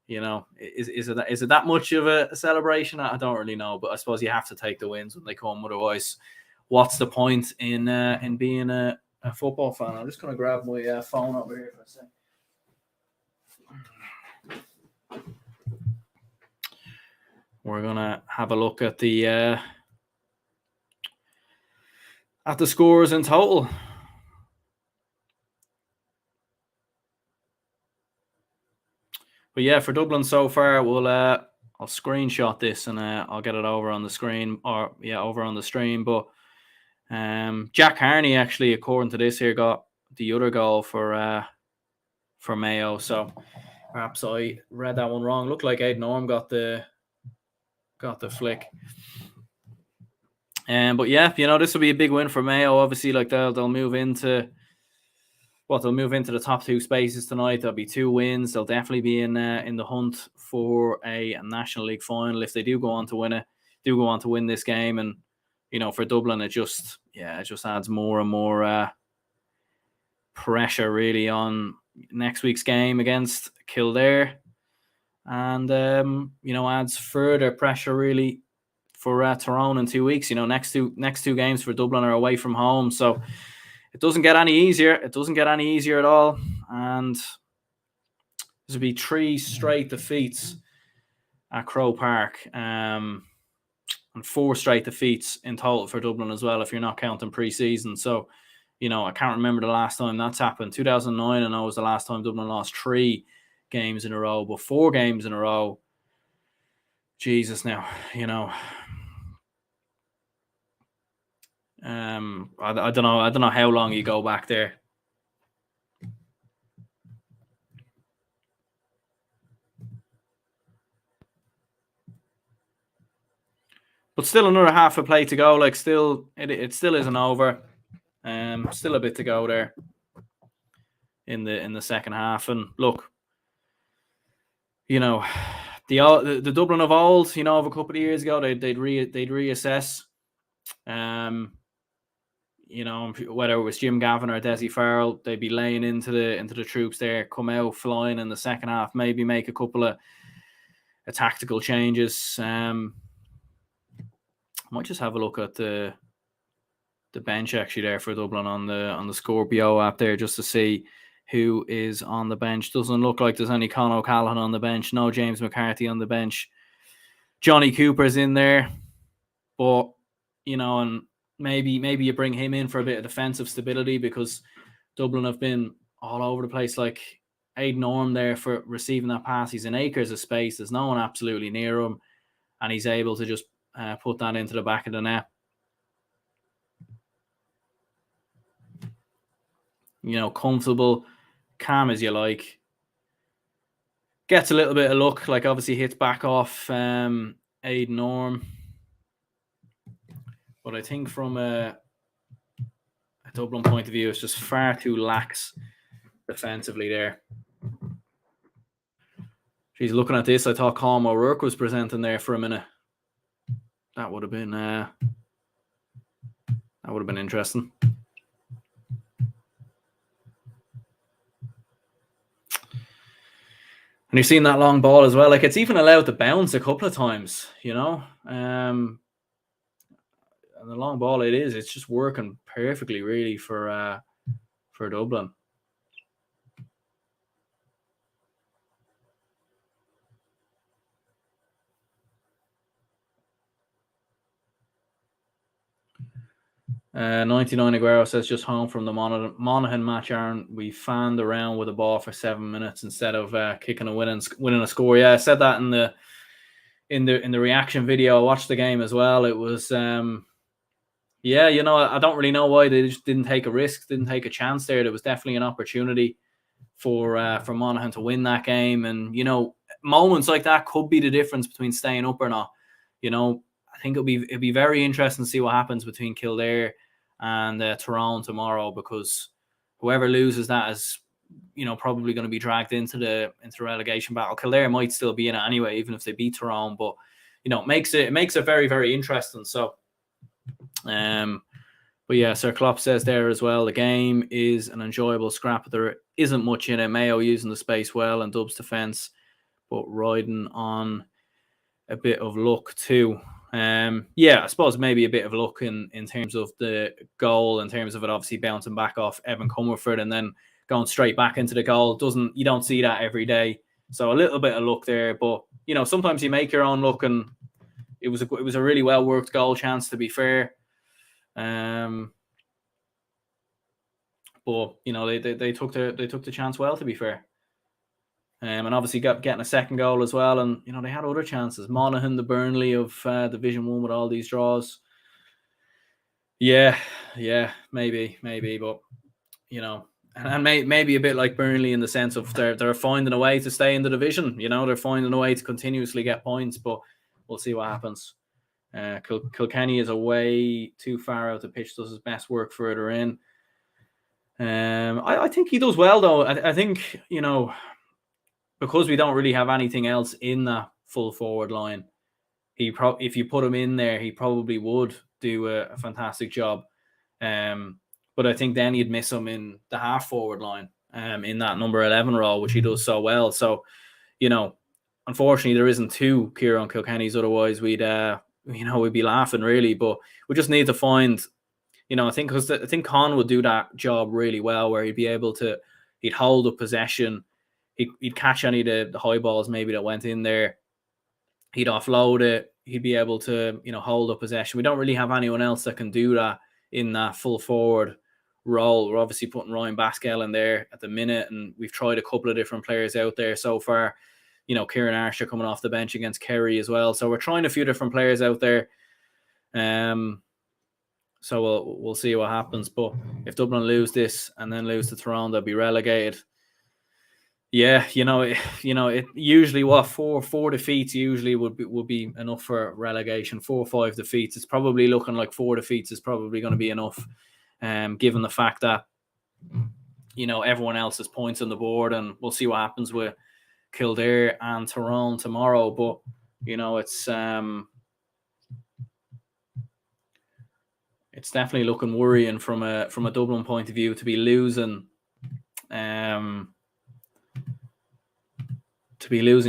you know, is it that much of a celebration? I don't really know, but I suppose you have to take the wins when they come. Otherwise, what's the point in being a football fan? I'm just going to grab my phone over here for a second. We're gonna have a look at the scores in total. But yeah, for Dublin so far, I'll screenshot this and I'll get it over on the screen, or over on the stream. But Jack Harney actually, according to this here, got the other goal for Mayo. So perhaps I read that one wrong. Looked like Aidan Orme got the flick. But yeah, you know, this will be a big win for Mayo. Obviously, like they'll move into the top two spaces tonight. There'll be 2 wins. They'll definitely be in the hunt for a National League final if they do go on to win this game. And you know, for Dublin, it just adds more and more pressure really on next week's game against Kildare, and you know, adds further pressure really for Tyrone in 2 weeks. You know, next two games for Dublin are away from home, so it doesn't get any easier. It doesn't get any easier at all. And this will be 3 straight defeats at Croke Park, and 4 straight defeats in total for Dublin as well, if you're not counting pre-season. So, you know, I can't remember the last time that's happened. 2009, I know, was the last time Dublin lost 3 games in a row, but 4 games in a row. Jesus, now, you know. I don't know how long you go back there. But still another half a play to go. Like, still, it still isn't over. Still a bit to go there. in the second half. And look, you know, the Dublin of old, you know, of a couple of years ago, they'd reassess. You know, whether it was Jim Gavin or Desi Farrell, they'd be laying into the troops there, come out flying in the second half, maybe make a couple of tactical changes. I might just have a look at the bench actually there for Dublin on the Scorpio app there, just to see who is on the bench. Doesn't look like there's any Con O'Callaghan on the bench. No James McCarthy on the bench. Johnny Cooper's in there, but you know, and maybe you bring him in for a bit of defensive stability, because Dublin have been all over the place. Like Aidan Orme there for receiving that pass. He's in acres of space. There's no one absolutely near him, and he's able to just put that into the back of the net. You know, comfortable, calm as you like. Gets a little bit of luck, like obviously hits back off Aidan Orme. But I think from a Dublin point of view, it's just far too lax defensively there. She's looking at this. I thought Colm O'Rourke was presenting there for a minute. That would have been interesting. And you've seen that long ball as well. Like, it's even allowed to bounce a couple of times, you know. And the long ball, it's just working perfectly, really, for Dublin. $99 Aguero says, just home from the Monaghan match, Aaron. We fanned around with a ball for 7 minutes instead of kicking a winning a score. Yeah, I said that in the reaction video. I watched the game as well. It was yeah, you know, I don't really know why they just didn't take a risk, didn't take a chance there. There was definitely an opportunity for Monaghan to win that game, and you know, moments like that could be the difference between staying up or not. You know, I think it'll be very interesting to see what happens between Kildare and Tyrone tomorrow, because whoever loses that is, you know, probably going to be dragged into the relegation battle. Kildare might still be in it anyway, even if they beat Tyrone, but you know, it makes it very, very interesting. So, but yeah, Sir Klopp says there as well, the game is an enjoyable scrap. There isn't much in it. Mayo using the space well and Dub's defence, but riding on a bit of luck too. Yeah, I suppose maybe a bit of luck in terms of the goal, in terms of it obviously bouncing back off Evan Comerford and then going straight back into the goal. You don't see that every day. So a little bit of luck there, but you know, sometimes you make your own luck, and it was a really well worked goal chance, to be fair. But you know, they took the chance well, to be fair. And obviously getting a second goal as well, and you know, they had other chances. Monaghan, the Burnley of Division 1 with all these draws. Yeah, maybe, but you know, and maybe a bit like Burnley in the sense of they're finding a way to stay in the division. You know, they're finding a way to continuously get points, but we'll see what happens. Kilkenny is away too far out the pitch, does his best work further in. I think he does well, though. I think, you know, because we don't really have anything else in that full forward line, if you put him in there, he probably would do a fantastic job. But I think then you'd miss him in the half forward line, in that number 11 role, which he does so well. So, you know, unfortunately, there isn't two Kieran Kilkennys. Otherwise, we'd be laughing, really. But we just need to find, you know, I think Con would do that job really well, where he'd hold up possession. He'd catch any of the high balls maybe that went in there. He'd offload it. He'd be able to, you know, hold up possession. We don't really have anyone else that can do that in that full forward role. We're obviously putting Ryan Baskell in there at the minute, and we've tried a couple of different players out there so far. You know, Kieran Archer coming off the bench against Kerry as well. So we're trying a few different players out there. So we'll see what happens. But if Dublin lose this and then lose to Tyrone, they'll be relegated. Yeah, you know, it usually four defeats usually would be enough for relegation. 4 or 5 defeats. It's probably looking like 4 defeats is probably going to be enough, given the fact that everyone else's points on the board, and we'll see what happens with Kildare and Tyrone tomorrow. But it's definitely looking worrying from a Dublin point of view to be losing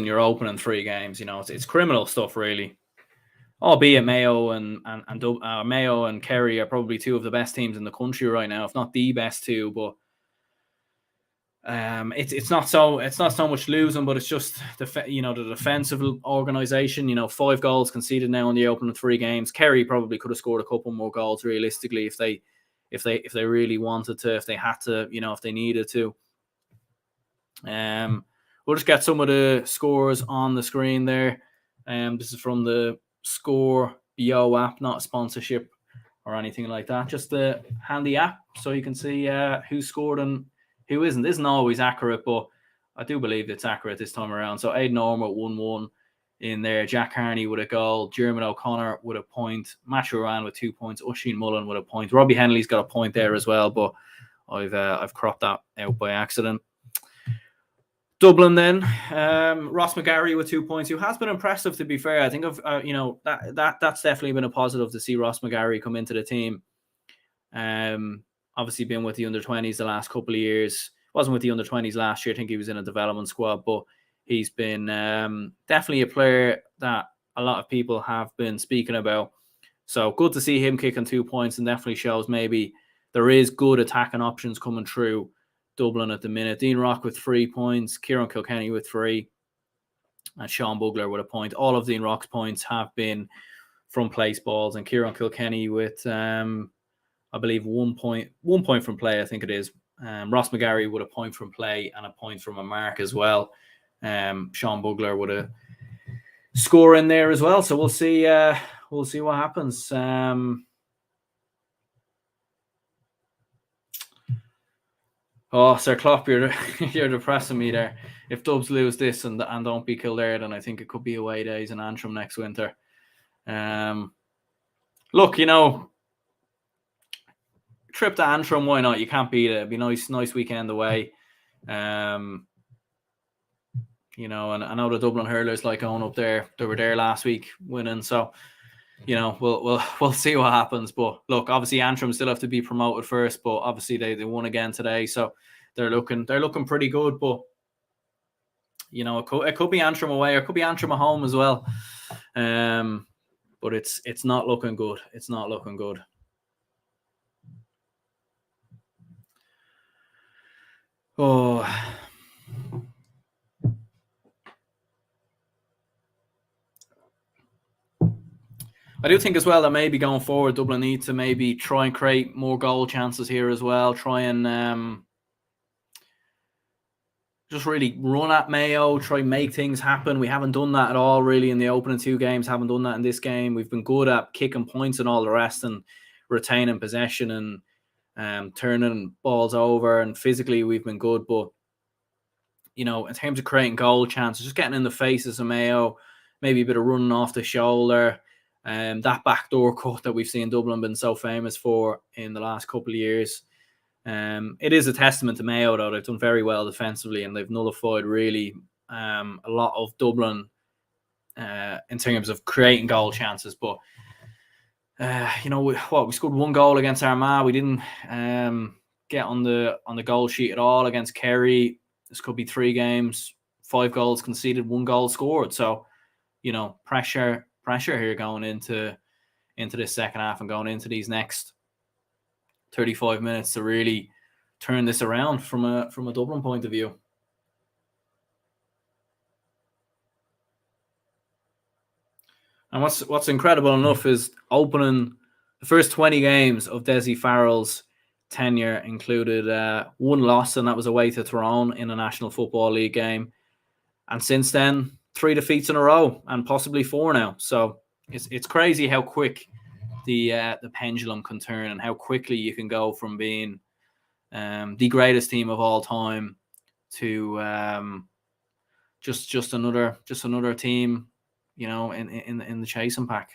your opening 3 games. It's criminal stuff, really. Albeit Mayo and Mayo and Kerry are probably 2 of the best teams in the country right now, if not the best 2. But it's not so much losing, but it's just the defensive organisation. 5 goals conceded now in the opening 3 games. Kerry probably could have scored a couple more goals realistically if they really wanted to, if they had to, if they needed to. We'll just get some of the scores on the screen there. This is from the Score BO app, not a sponsorship or anything like that. Just the handy app so you can see who scored and who isn't. This isn't always accurate, but I do believe it's accurate this time around. So Aidan Ormer 1-1 in there. Jack Harney with a goal. Jeremy O'Connor with a point. Matt Ruan with 2 points. Oisin Mullen with a point. Robbie Henley's got a point there as well, but I've cropped that out by accident. Dublin then, Ross McGarry with 2 points, who has been impressive, to be fair. I think that's definitely been a positive to see Ross McGarry come into the team. Obviously been with the under-20s the last couple of years. Wasn't with the under-20s last year. I think he was in a development squad, but he's been definitely a player that a lot of people have been speaking about. So good to see him kicking 2 points, and definitely shows maybe there is good attacking options coming through Dublin at the minute. Dean Rock with 3 points, Kieran Kilkenny with 3, and Sean Bugler with a point. All of Dean Rock's points have been from place balls, and Kieran Kilkenny with I believe 1 point from play, I think it is. Ross McGarry with a point from play and a point from a mark as well. Sean Bugler with a score in there as well. So we'll see what happens. Sir Klopp, you're depressing me there. If Dubs lose this and don't beat Kildare, then I think it could be away days in Antrim next winter. Look, trip to Antrim, why not? You can't beat it. It'd be nice weekend away. And I know the Dublin hurlers like going up there. They were there last week winning, so we'll see what happens. But look, obviously Antrim still have to be promoted first, but obviously they won again today, so they're looking pretty good. But it could be Antrim away, or it could be Antrim at home as well. But it's not looking good. It's not looking good. I do think as well that maybe going forward, Dublin need to maybe try and create more goal chances here as well. Try and just really run at Mayo, try and make things happen. We haven't done that at all really in the opening 2 games. Haven't done that in this game. We've been good at kicking points and all the rest, and retaining possession and turning balls over, and physically we've been good. But in terms of creating goal chances, just getting in the faces of Mayo, maybe a bit of running off the shoulder. That backdoor cut that we've seen Dublin been so famous for in the last couple of years. It is a testament to Mayo, though. They've done very well defensively, and they've nullified really a lot of Dublin in terms of creating goal chances. But we scored 1 goal against Armagh. We didn't get on the goal sheet at all against Kerry. This could be 3 games, 5 goals conceded, 1 goal scored. So pressure here going into this second half and going into these next 35 minutes to really turn this around from a Dublin point of view. And what's incredible enough is opening the first 20 games of Desi Farrell's tenure included 1 loss, and that was away to Tyrone in a National Football League game. And since then, 3 defeats in a row, and possibly 4 now. So it's crazy how quick the pendulum can turn, and how quickly you can go from being the greatest team of all time to just another team, in the chasing pack.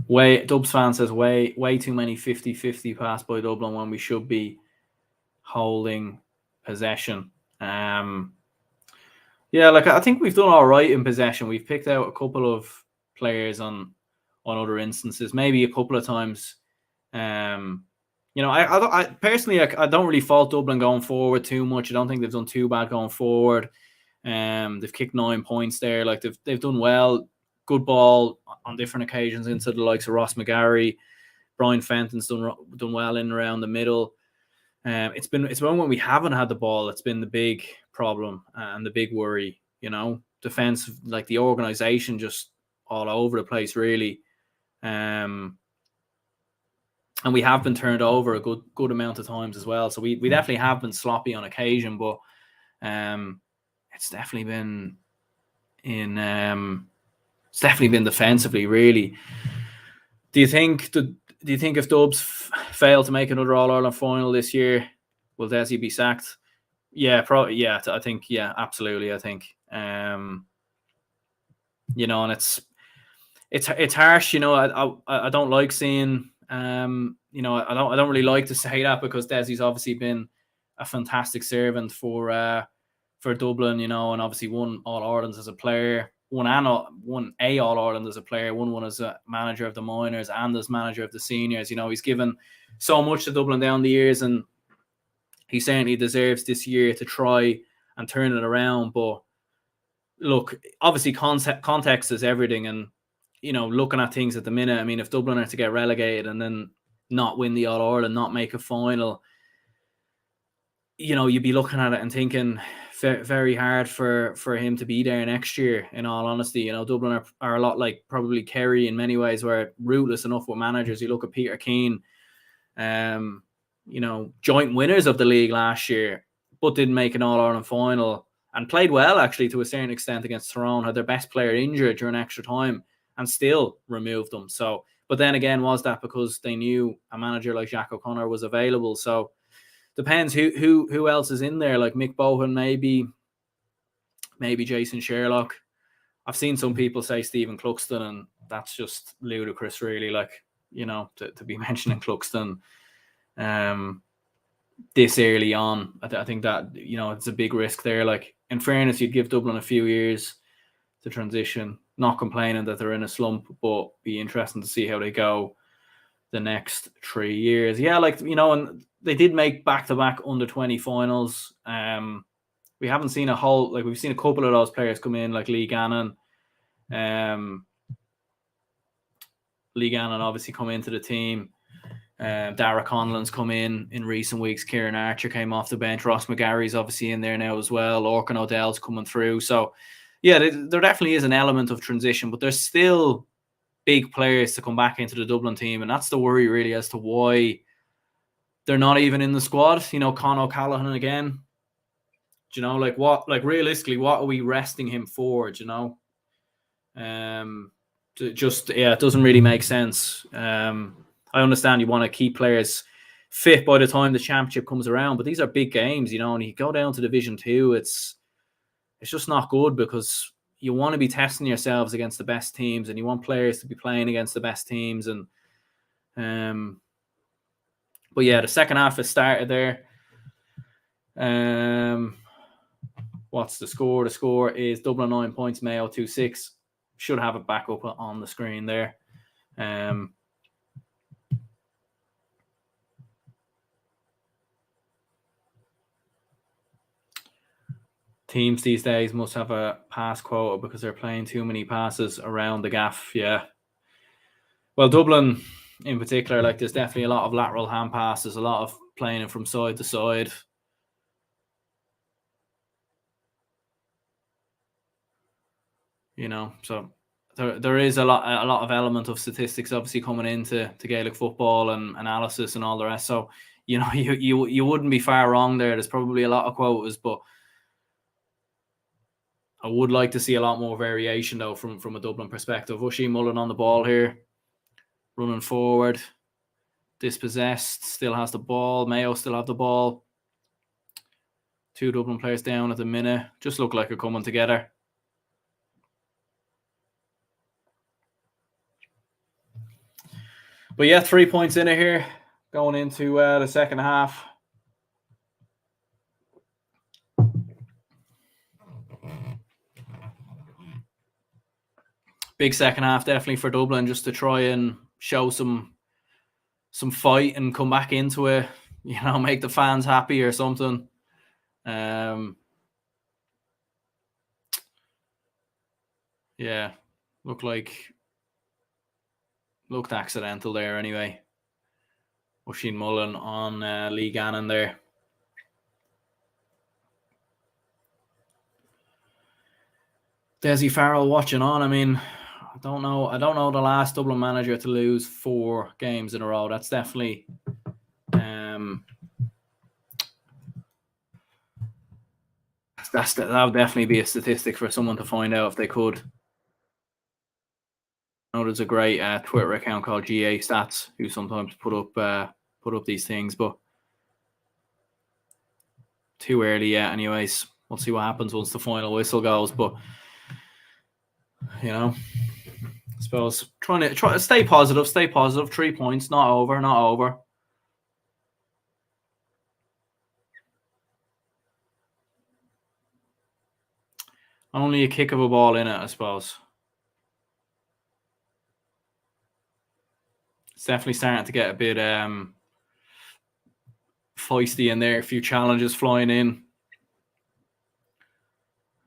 Dubs fan says way too many 50-50 pass by Dublin when we should be holding possession. Yeah, like I think we've done all right in possession. We've picked out a couple of players on other instances, maybe a couple of times. I personally, I don't really fault Dublin going forward too much. I don't think they've done too bad going forward. They've kicked 9 points there. Like they've done well. Good ball on different occasions into the likes of Ross McGarry. Brian Fenton's done well in and around the middle. It's been when we haven't had the ball, it's been the big problem and the big worry. Defense, like the organization, just all over the place, really. And we have been turned over a good amount of times as well. So we definitely have been sloppy on occasion, but it's definitely been it's definitely been defensively, really. Do you think if Dubs fail to make another All-Ireland final this year, will Desi be sacked? Yeah, probably. Yeah, I think. Yeah, absolutely. I think. And it's harsh. I don't like seeing. I don't really like to say that because Desi's obviously been a fantastic servant for Dublin. And obviously won All-Irelands as a player. Won a All-Ireland as a player, won one as a manager of the minors and as manager of the seniors. He's given so much to Dublin down the years, and he certainly deserves this year to try and turn it around. But look, obviously context is everything, and looking at things at the minute, I mean, if Dublin are to get relegated and then not win the All-Ireland, not make a final, you'd be looking at it and thinking very hard for him to be there next year, in all honesty. Dublin are a lot like probably Kerry in many ways, where ruthless enough with managers. You look at Peter Keane, joint winners of the league last year, but didn't make an All-Ireland final and played well, actually, to a certain extent against Tyrone, had their best player injured during extra time and still removed them. So, but then again, was that because they knew a manager like Jack O'Connor was available? So depends who else is in there, like Mick Bohan, maybe Jason Sherlock. I've seen some people say Stephen Cluxton, and that's just ludicrous, really. Like, to be mentioning Cluxton this early on, I think that it's a big risk there. Like, in fairness, you'd give Dublin a few years to transition. Not complaining that they're in a slump, but be interesting to see how they go the next 3 years. Yeah, and they did make back-to-back under-20 finals. We haven't seen we've seen a couple of those players come in, like Lee Gannon. Lee Gannon obviously come into the team. Dara Conlon's come in recent weeks. Kieran Archer came off the bench. Ross McGarry's obviously in there now as well. Orcan O'Dell's coming through. So, yeah, there definitely is an element of transition, but there's still big players to come back into the Dublin team, and that's the worry, really, as to why they're not even in the squad. Con O'Callaghan again. Realistically, what are we resting him for? It doesn't really make sense. I understand you want to keep players fit by the time the championship comes around, but these are big games, and you go down to Division 2, it's just not good, because you want to be testing yourselves against the best teams, and you want players to be playing against the best teams. And but yeah, the second half has started there. What's the score? The score is Dublin 9 points, Mayo 2-6. Should have it back up on the screen there. Teams these days must have a pass quota because they're playing too many passes around the gaff. Yeah. Well, Dublin in particular, there's definitely a lot of lateral hand passes, a lot of playing it from side to side. So there is a lot of element of statistics obviously coming into Gaelic football and analysis and all the rest. So you wouldn't be far wrong there. There's probably a lot of quotas, but I would like to see a lot more variation, though, from a Dublin perspective. Oisin Mullen on the ball here, running forward, dispossessed, still has the ball. Mayo still have the ball. 2 Dublin players down at the minute. Just look like they're coming together. But yeah, 3 points in it here going into the second half. Big second half definitely for Dublin, just to try and show some fight and come back into it, you know, make the fans happy or something. Yeah, looked accidental there anyway. Oisin Mullen on Lee Gannon there. Desi Farrell watching on. I mean, I don't know the last Dublin manager to lose 4 games in a row. That's definitely that would definitely be a statistic for someone to find out if they could. I know there's a great Twitter account called GAA Stats who sometimes put up these things, but too early yet. Anyways, we'll see what happens once the final whistle goes. But you know, I suppose try to stay positive. 3 points, not over. Only a kick of a ball in it, I suppose. It's definitely starting to get a bit feisty in there. A few challenges flying in.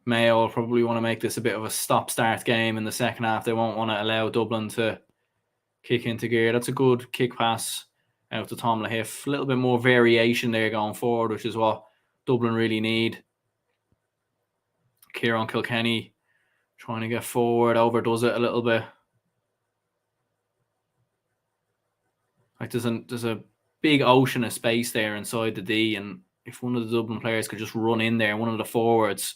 Mayo will probably want to make this a bit of a stop-start game in the second half. They won't want to allow Dublin to kick into gear. That's a good kick pass out to Tom Lahiff. A little bit more variation there going forward, which is what Dublin really need. Kieran Kilkenny trying to get forward, overdoes it a little bit. Like there's a big ocean of space there inside the D, and if one of the Dublin players could just run in there, one of the forwards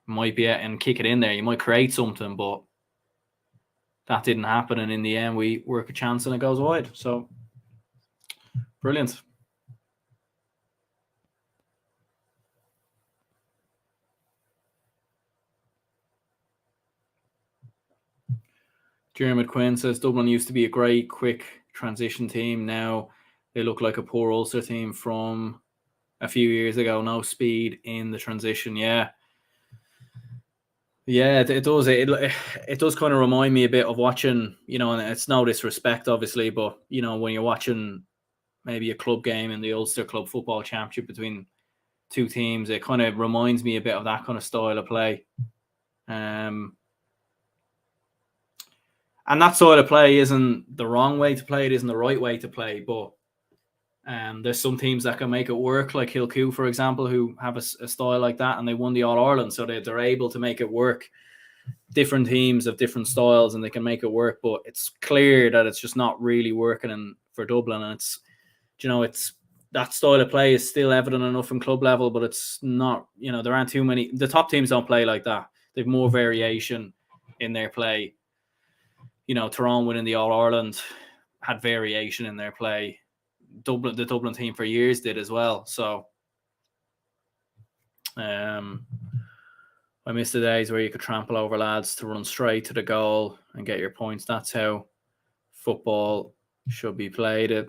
might be and kick it in there, you might create something, but that didn't happen, and in the end we work a chance and it goes wide. So brilliant. Jeremy Quinn says Dublin used to be a great quick transition team. Now they look like a poor Ulster team from a few years ago. No speed in the transition. Yeah, it does. It does kind of remind me a bit of watching, you know, and it's no disrespect, obviously, but, you know, when you're watching maybe a club game in the Ulster Club Football Championship between 2 teams, it kind of reminds me a bit of that kind of style of play. And that sort of play isn't the wrong way to play. It isn't the right way to play. But there's some teams that can make it work, like Kilcoo, for example, who have a style like that, and they won the All-Ireland. So they're able to make it work. Different teams have different styles, and they can make it work. But it's clear that it's just not really working for Dublin. And it's, you know, it's that style of play is still evident enough in club level, but it's not, you know, there aren't too many. The top teams don't play like that. They have more variation in their play. You know, Tyrone winning the All-Ireland had variation in their play. The Dublin team for years did as well. So I miss the days where you could trample over lads to run straight to the goal and get your points. That's how football should be played.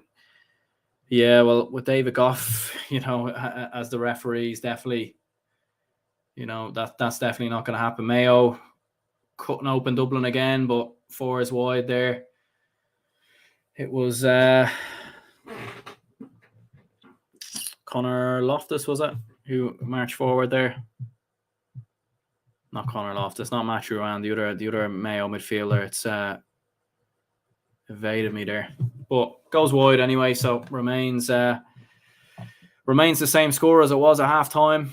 Yeah, well, with David Goff, you know, as the referees, definitely, you know, that's definitely not going to happen. Mayo cutting open Dublin again, but 4 is wide there. It was Conor Loftus, was it, who marched forward there? Not Conor Loftus, not Matthew Ruan, the other Mayo midfielder. It's evaded me there, but goes wide anyway. So remains the same score as it was at half time.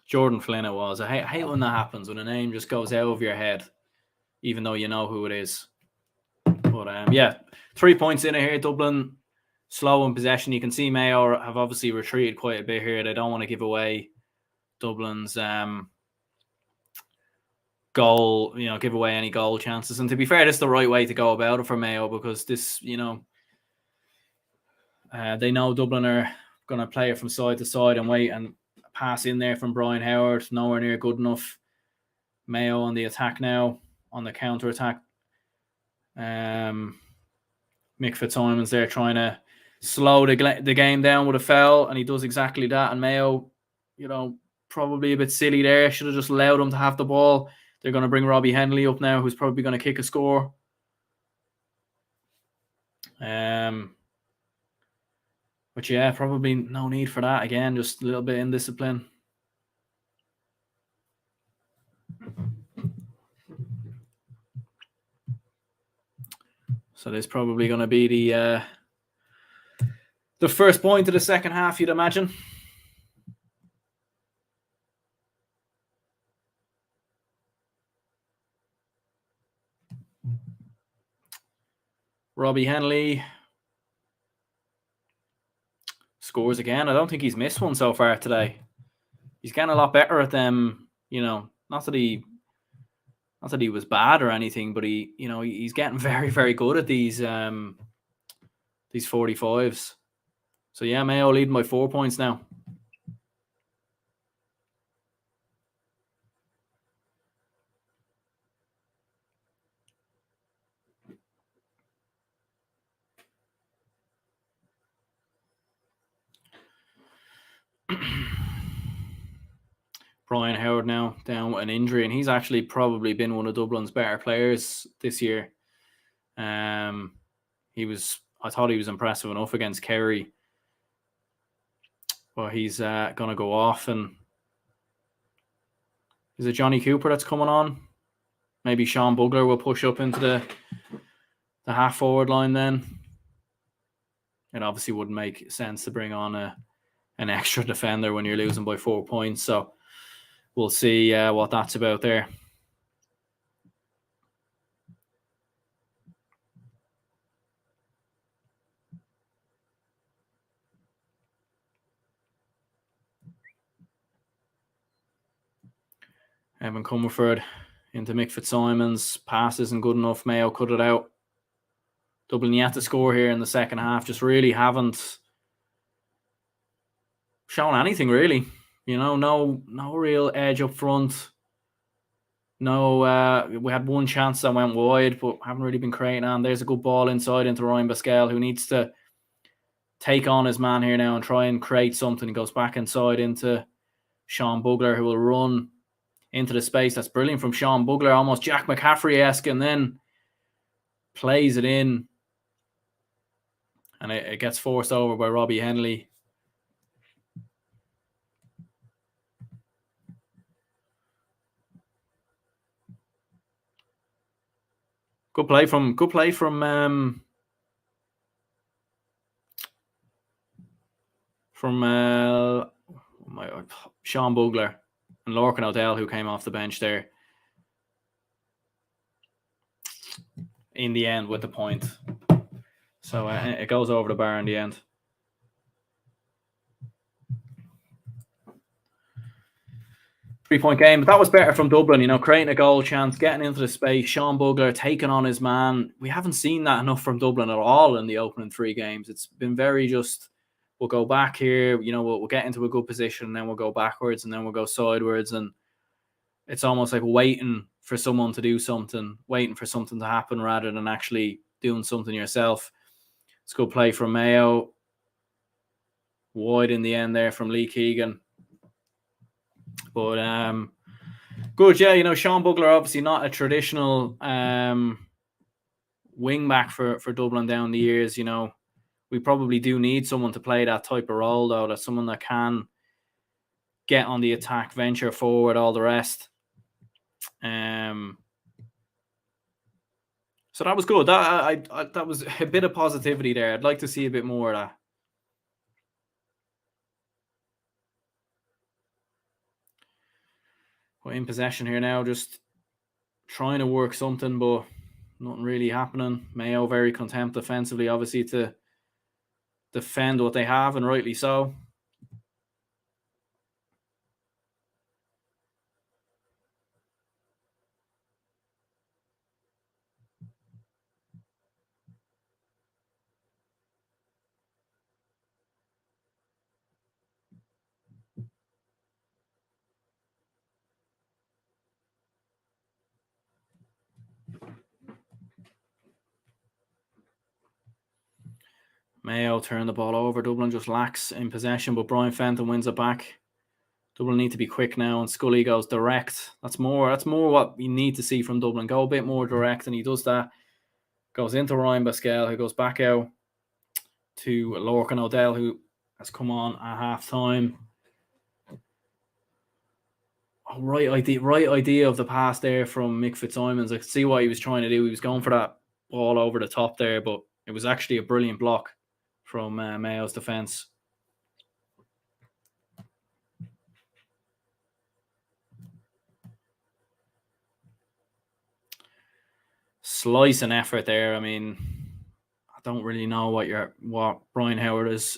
Jordan Flynn it was. I hate when that happens, when a name just goes out of your head, even though you know who it is. But yeah, 3 points in it here. Dublin slow in possession. You can see Mayo have obviously retreated quite a bit here. They don't want to give away Dublin's goal, you know, give away any goal chances. And to be fair, this is the right way to go about it for Mayo, because this, you know, they know Dublin are going to play it from side to side and wait. And pass in there from Brian Howard, nowhere near good enough. Mayo on the attack now, on the counter attack. Mick Fitzsimons there trying to slow the game down with a foul, and he does exactly that. And Mayo, probably a bit silly there. Should have just allowed him to have the ball. They're going to bring Robbie Henley up now, who's probably going to kick a score. But yeah, probably no need for that again. Just a little bit indiscipline. So there's probably going to be the first point of the second half, you'd imagine. Robbie Henley scores again. I don't think he's missed one so far today. He's getting a lot better at them. Not that he was bad or anything, but he's getting very, very good at these 45s. So yeah, Mayo leading by 4 points now. Brian Howard now down with an injury, and he's actually probably been one of Dublin's better players this year. I thought he was impressive enough against Kerry, but he's going to go off. And is it Johnny Cooper that's coming on? Maybe Sean Bugler will push up into the half forward line then. It obviously wouldn't make sense to bring on an extra defender when you're losing by 4 points. So we'll see what that's about there. Evan Comerford into Mick Fitzsimons. Pass isn't good enough. Mayo cut it out. Dublin yet to score here in the second half. Just really haven't shown anything, really. No real edge up front. No, we had one chance that went wide, but haven't really been creating on. There's a good ball inside into Ryan Basquel, who needs to take on his man here now and try and create something. He goes back inside into Sean Bugler, who will run into the space. That's brilliant from Sean Bugler, almost Jack McCaffrey-esque, and then plays it in. And it gets forced over by Robbie Henley. Good play from Sean Bugler and Lorcan O'Dell, who came off the bench there in the end with the point. So it goes over the bar in the end. Three-point game, but that was better from Dublin, creating a goal chance, getting into the space, Sean Bugler taking on his man. We haven't seen that enough from Dublin at all in the opening 3 games. It's been very just, we'll go back here, we'll get into a good position, and then we'll go backwards, and then we'll go sidewards, and it's almost like waiting for someone to do something, waiting for something to happen rather than actually doing something yourself. It's a good play from Mayo. Wide in the end there from Lee Keegan. But good, yeah. Sean Bugler obviously not a traditional wing back for Dublin down the years. We probably do need someone to play that type of role, though. That's someone that can get on the attack, venture forward, all the rest. So that was good. That was a bit of positivity there. I'd like to see a bit more of that. We're in possession here now, just trying to work something, but nothing really happening. Mayo very content defensively, obviously, to defend what they have, and rightly so. Mayo turn the ball over. Dublin just lacks in possession, but Brian Fenton wins it back. Dublin need to be quick now, and Scully goes direct. That's more what you need to see from Dublin. Go a bit more direct, and he does that. Goes into Ryan Basquel, who goes back out to Lorcan O'Dell, who has come on at half time. Oh, right idea of the pass there from Mick Fitzsimons. I could see what he was trying to do. He was going for that ball over the top there, but it was actually a brilliant block from Mayo's defence. Slicing effort there. I mean, I don't really know what Brian Howard is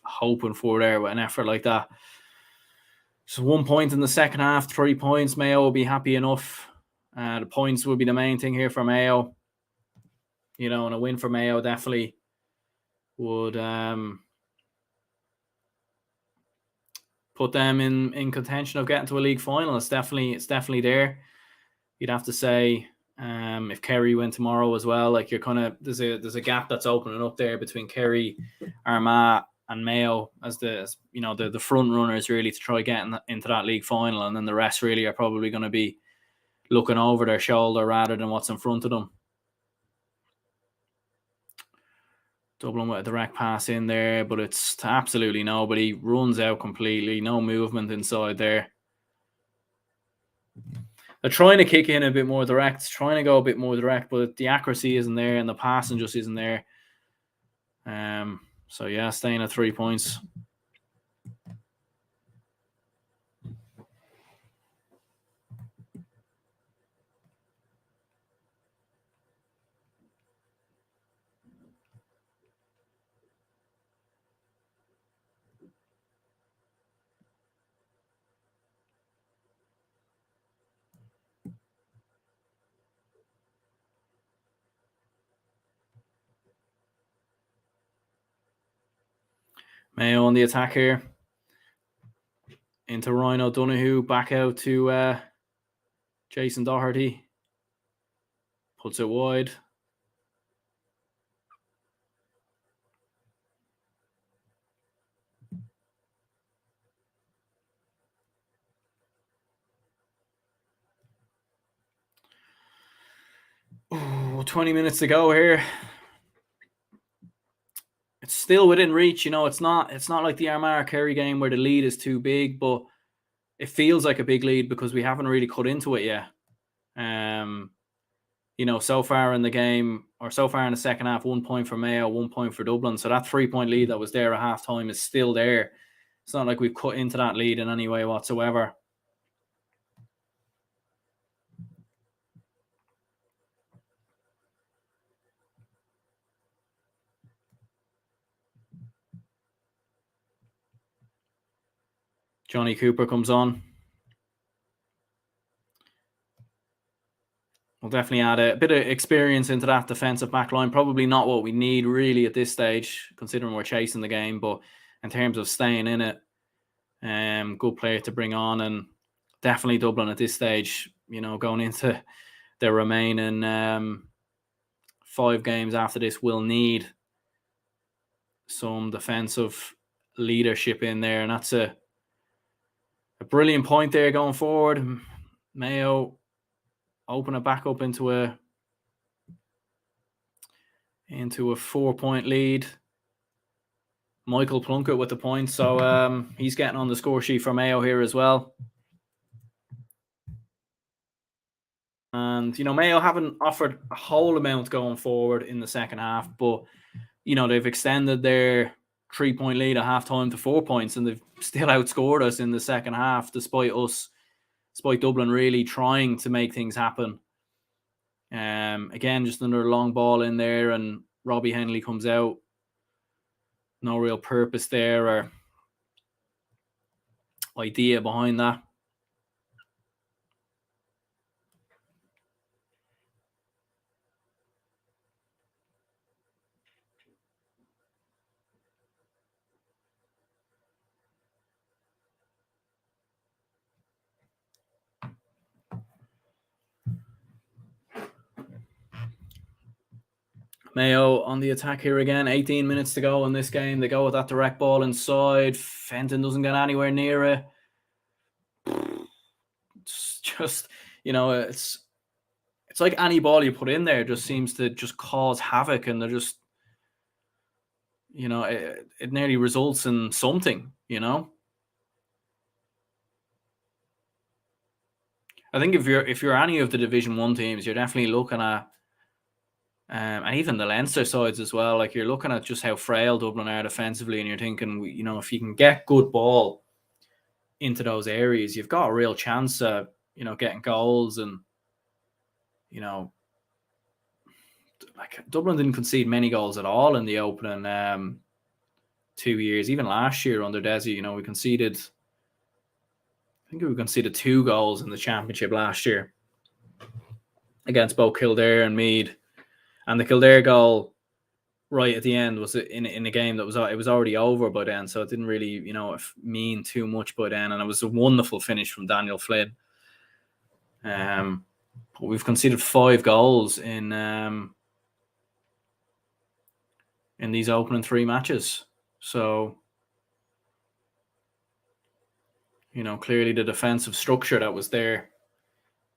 hoping for there with an effort like that. So 1 point in the second half, 3 points. Mayo will be happy enough. The points will be the main thing here for Mayo. And a win for Mayo definitely would put them in contention of getting to a league final. It's definitely there. You'd have to say if Kerry win tomorrow as well, like you're kind of there's a gap that's opening up there between Kerry, Armagh, and Mayo as the front runners really to try getting into that league final, and then the rest really are probably going to be looking over their shoulder rather than what's in front of them. Dublin with a direct pass in there, but it's to absolutely nobody. Runs out completely, no movement inside there. They're trying to kick in a bit more direct, trying to go a bit more direct, but the accuracy isn't there and the passing just isn't there. So yeah, staying at 3 points. Mayo on the attack here. Into Ryan O'Donoghue, back out to Jason Doherty. Puts it wide. Oh, 20 minutes to go here. It's still within reach, it's not like the Armagh Kerry game where the lead is too big, but it feels like a big lead because we haven't really cut into it yet. So far in the game, or so far in the second half, 1 point for Mayo, 1 point for Dublin. So that 3 point lead that was there at half time is still there. It's not like we've cut into that lead in any way whatsoever. Johnny Cooper comes on. We'll definitely add a bit of experience into that defensive back line. Probably not what we need really at this stage, considering we're chasing the game. But in terms of staying in it, good player to bring on. And definitely Dublin at this stage, going into their remaining 5 games after this, will need some defensive leadership in there. And that's a brilliant point there going forward. Mayo open it back up into a 4 point lead. Michael Plunkett with the point, so he's getting on the score sheet for Mayo here as well. And Mayo haven't offered a whole amount going forward in the second half, but they've extended their 3 point lead at halftime to 4 points, and they've still outscored us in the second half, despite Dublin really trying to make things happen. Again, just another long ball in there, and Robbie Henley comes out. No real purpose there or idea behind that. Mayo on the attack here again. 18 minutes to go in this game. They go with that direct ball inside. Fenton doesn't get anywhere near it. It's just, it's like any ball you put in there just seems to just cause havoc, and they're just, it nearly results in something, I think if you're any of the Division 1 teams, you're definitely looking at, and even the Leinster sides as well, like you're looking at just how frail Dublin are defensively, and you're thinking, if you can get good ball into those areas, you've got a real chance of, getting goals. And, like Dublin didn't concede many goals at all in the opening 2 years. Even last year under Desi, we conceded 2 goals in the championship last year against both Kildare and Meath. And the Kildare goal right at the end was in a game that it was already over by then, so it didn't really mean too much by then. And it was a wonderful finish from Daniel Flynn. But we've conceded 5 goals in these opening 3 matches. So, clearly the defensive structure that was there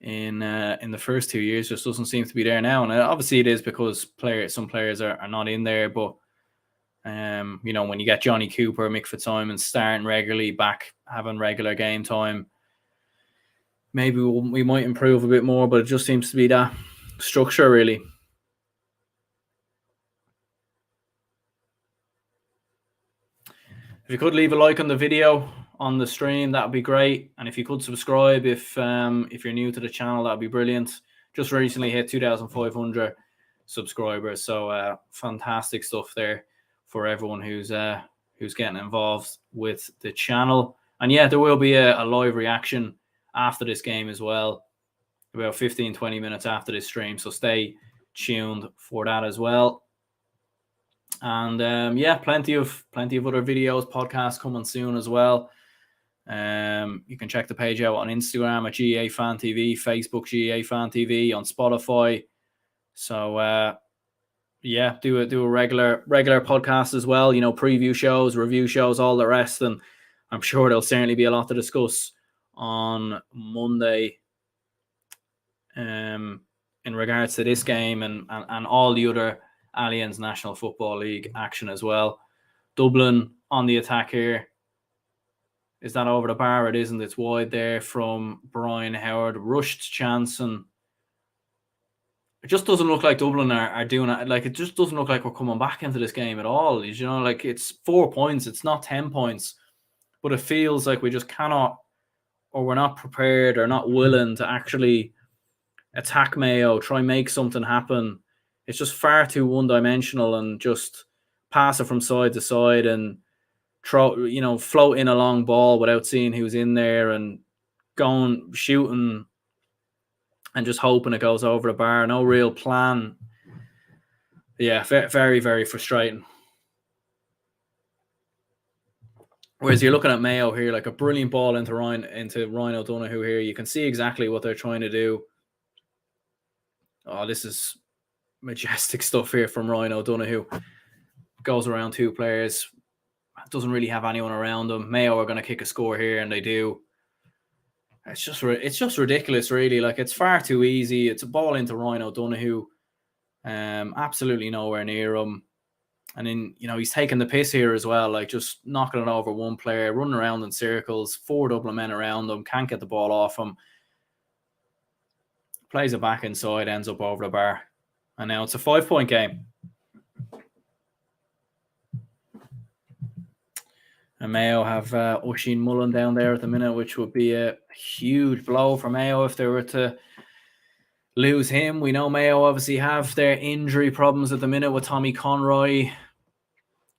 in the first 2 years just doesn't seem to be there now. And obviously it is because some players are not in there. But, when you get Johnny Cooper, Mick Fitzsimons starting regularly, back having regular game time, maybe we might improve a bit more. But it just seems to be that structure, really. If you could leave a like on the video on the stream, that would be great. And if you could subscribe, if you're new to the channel, that would be brilliant. Just recently hit 2,500 subscribers, so fantastic stuff there for everyone who's getting involved with the channel. And yeah, there will be a live reaction after this game as well, about 15-20 minutes after this stream, so stay tuned for that as well. And plenty of other videos, podcasts coming soon as well. You can check the page out on Instagram at GAA Fan TV, Facebook GAA Fan TV, on Spotify. So do a regular podcast as well. Preview shows, review shows, all the rest, and I'm sure there'll certainly be a lot to discuss on Monday. In regards to this game and all the other Allianz National Football League action as well. Dublin on the attack here. Is that over the bar? It isn't. It's wide there from Brian Howard. Rushed chance, and it just doesn't look like Dublin are doing it. Like, it just doesn't look like we're coming back into this game at all. Like, it's 4 points. It's not 10 points. But it feels like we just cannot, or we're not prepared or not willing to actually attack Mayo, try and make something happen. It's just far too one-dimensional and just pass it from side to side and float in a long ball without seeing who's in there and going, shooting and just hoping it goes over the bar. No real plan. Yeah, very, very frustrating. Whereas you're looking at Mayo here, like a brilliant ball into Ryan O'Donoghue here. You can see exactly what they're trying to do. Oh, this is majestic stuff here from Ryan O'Donoghue. Goes around 2 players. Doesn't really have anyone around them. Mayo are going to kick a score here, and they do. It's just ridiculous, really. Like, it's far too easy. It's a ball into Ryan O'Donoghue. Absolutely nowhere near him. And then, he's taking the piss here as well, like just knocking it over one player, running around in circles, 4 Dublin men around him, can't get the ball off him. Plays it back inside, ends up over the bar. And now it's a 5-point game. And Mayo have Oisín Mullen down there at the minute, which would be a huge blow for Mayo if they were to lose him. We know Mayo obviously have their injury problems at the minute with Tommy Conroy,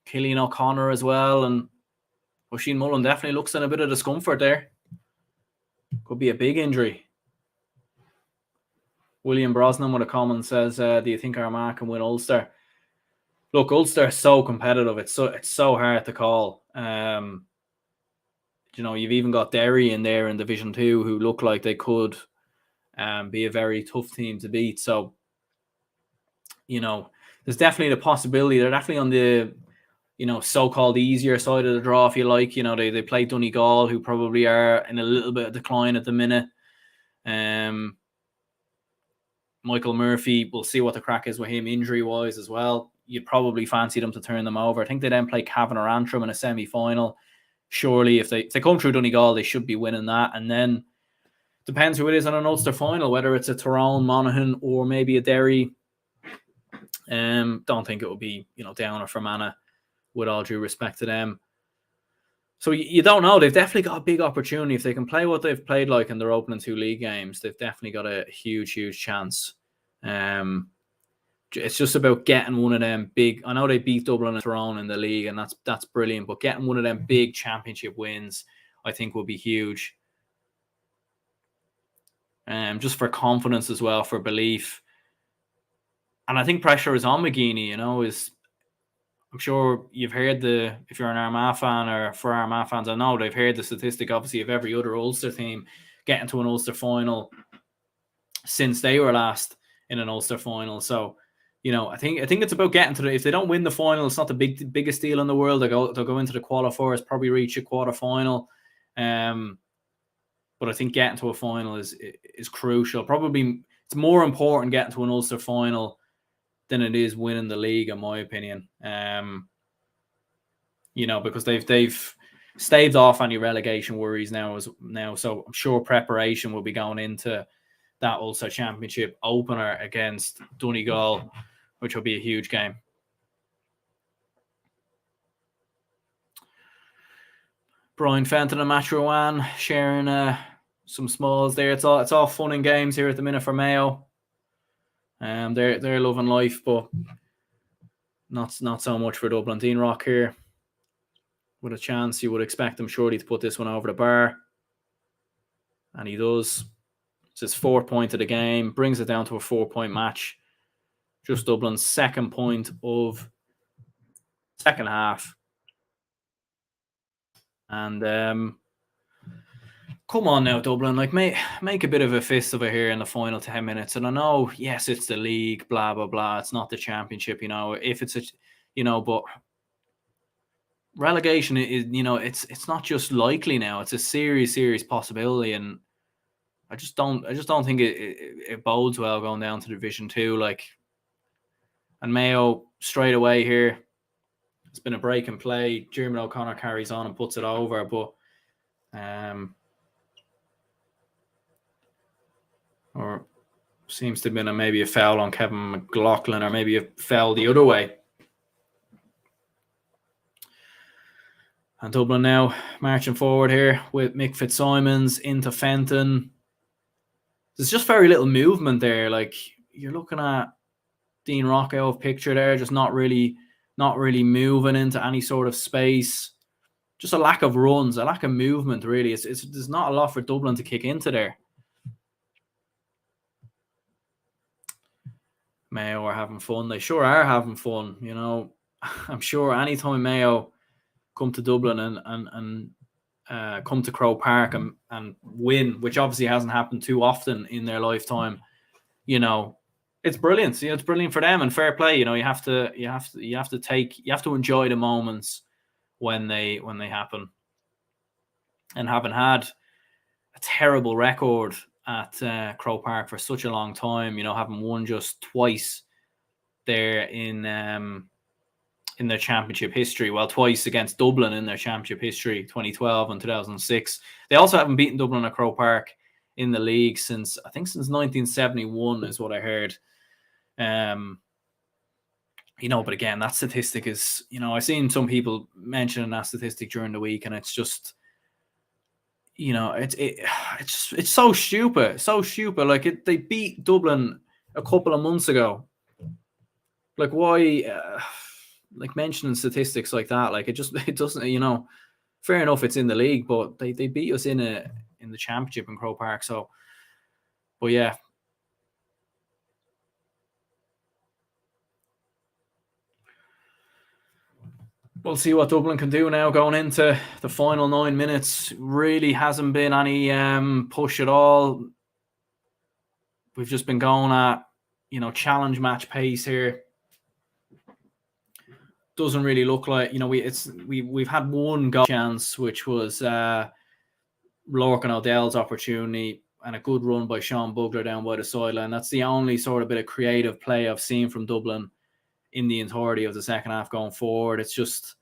Cillian O'Connor as well, and Oisín Mullen definitely looks in a bit of discomfort there. Could be a big injury. William Brosnan with a comment says, do you think Armagh can win Ulster? Look, Ulster is so competitive. It's so hard to call. You've even got Derry in there in Division 2 who look like they could be a very tough team to beat. So, there's definitely the possibility. They're definitely on the, so-called easier side of the draw, if you like. They play Donegal, who probably are in a little bit of decline at the minute. Michael Murphy, we'll see what the crack is with him injury-wise as well. You'd probably fancy them to turn them over. I think they then play Cavan or Antrim in a semi-final. Surely, if they come through Donegal, they should be winning that. And then depends who it is in an Ulster final, whether it's a Tyrone, Monaghan, or maybe a Derry. Don't think it will be, Down or Fermanagh, with all due respect to them. So you don't know. They've definitely got a big opportunity. If they can play what they've played like in their opening 2 league games, they've definitely got a huge, huge chance. It's just about getting one of them big. I know they beat Dublin and Tyrone in the league, and that's brilliant. But getting one of them big championship wins, I think, will be huge. Just for confidence as well, for belief. And I think pressure is on McGeeney, I'm sure you've heard if you're an Armagh fan, or for Armagh fans, I know they've heard the statistic, obviously, of every other Ulster team getting to an Ulster final since they were last in an Ulster final. So, I think it's about getting to if they don't win the final, it's not the biggest deal in the world. They'll go into the qualifiers, probably reach a quarter final. But I think getting to a final is crucial. Probably it's more important getting to an Ulster final than it is winning the league, in my opinion. Because they've staved off any relegation worries now. So I'm sure preparation will be going into that Ulster Championship opener against Donegal, which will be a huge game. Brian Fenton and Matt Rowan sharing some smalls there. It's all fun and games here at the minute for Mayo. They're loving life, but not so much for Dublin. Dean Rock here with a chance. You would expect him surely to put this one over the bar, and he does. It's his 4th point of the game, brings it down to a 4-point match. Just Dublin's 2nd point of second half. And come on now, Dublin, make a bit of a fist of it here in the final 10 minutes. And I know, yes, it's the league, blah, blah, blah. It's not the championship, if it's but relegation is, it's not just likely now. It's a serious possibility. And I just don't think it bodes well going down to Division 2. And Mayo straight away here. It's been a break and play. Jeremy O'Connor carries on and puts it over, but or seems to have been maybe a foul on Kevin McLaughlin, or maybe a foul the other way. And Dublin now marching forward here with Mick Fitzsimons into Fenton. There's just very little movement there. You're looking at Dean Rock out of picture there, just not really moving into any sort of space. Just a lack of runs, a lack of movement, really. There's not a lot for Dublin to kick into there. Mayo are having fun. They sure are having fun. I'm sure anytime Mayo come to Dublin and come to Croke Park and win, which obviously hasn't happened too often in their lifetime, it's brilliant. It's brilliant for them, and fair play. You have to enjoy the moments when they happen. And having had a terrible record at Croke Park for such a long time, having won just twice there in their championship history. Well, twice against Dublin in their championship history, 2012 and 2006. They also haven't beaten Dublin at Croke Park in the league since 1971 is what I heard. But again, that statistic is, I've seen some people mentioning that statistic during the week, and it's just, it's so stupid, they beat Dublin a couple of months ago. Why, mentioning statistics like that, it doesn't, fair enough, it's in the league, but they beat us in the championship in Croke Park. So, but yeah. We'll see what Dublin can do now going into the final 9 minutes. Really hasn't been any push at all. We've just been going at, challenge match pace here. doesn't really look like, we've had one goal chance, which was Lorcan O'Dell's opportunity, and a good run by Sean Bugler down by the sideline. That's the only sort of bit of creative play I've seen from Dublin in the entirety of the second half going forward. It's just,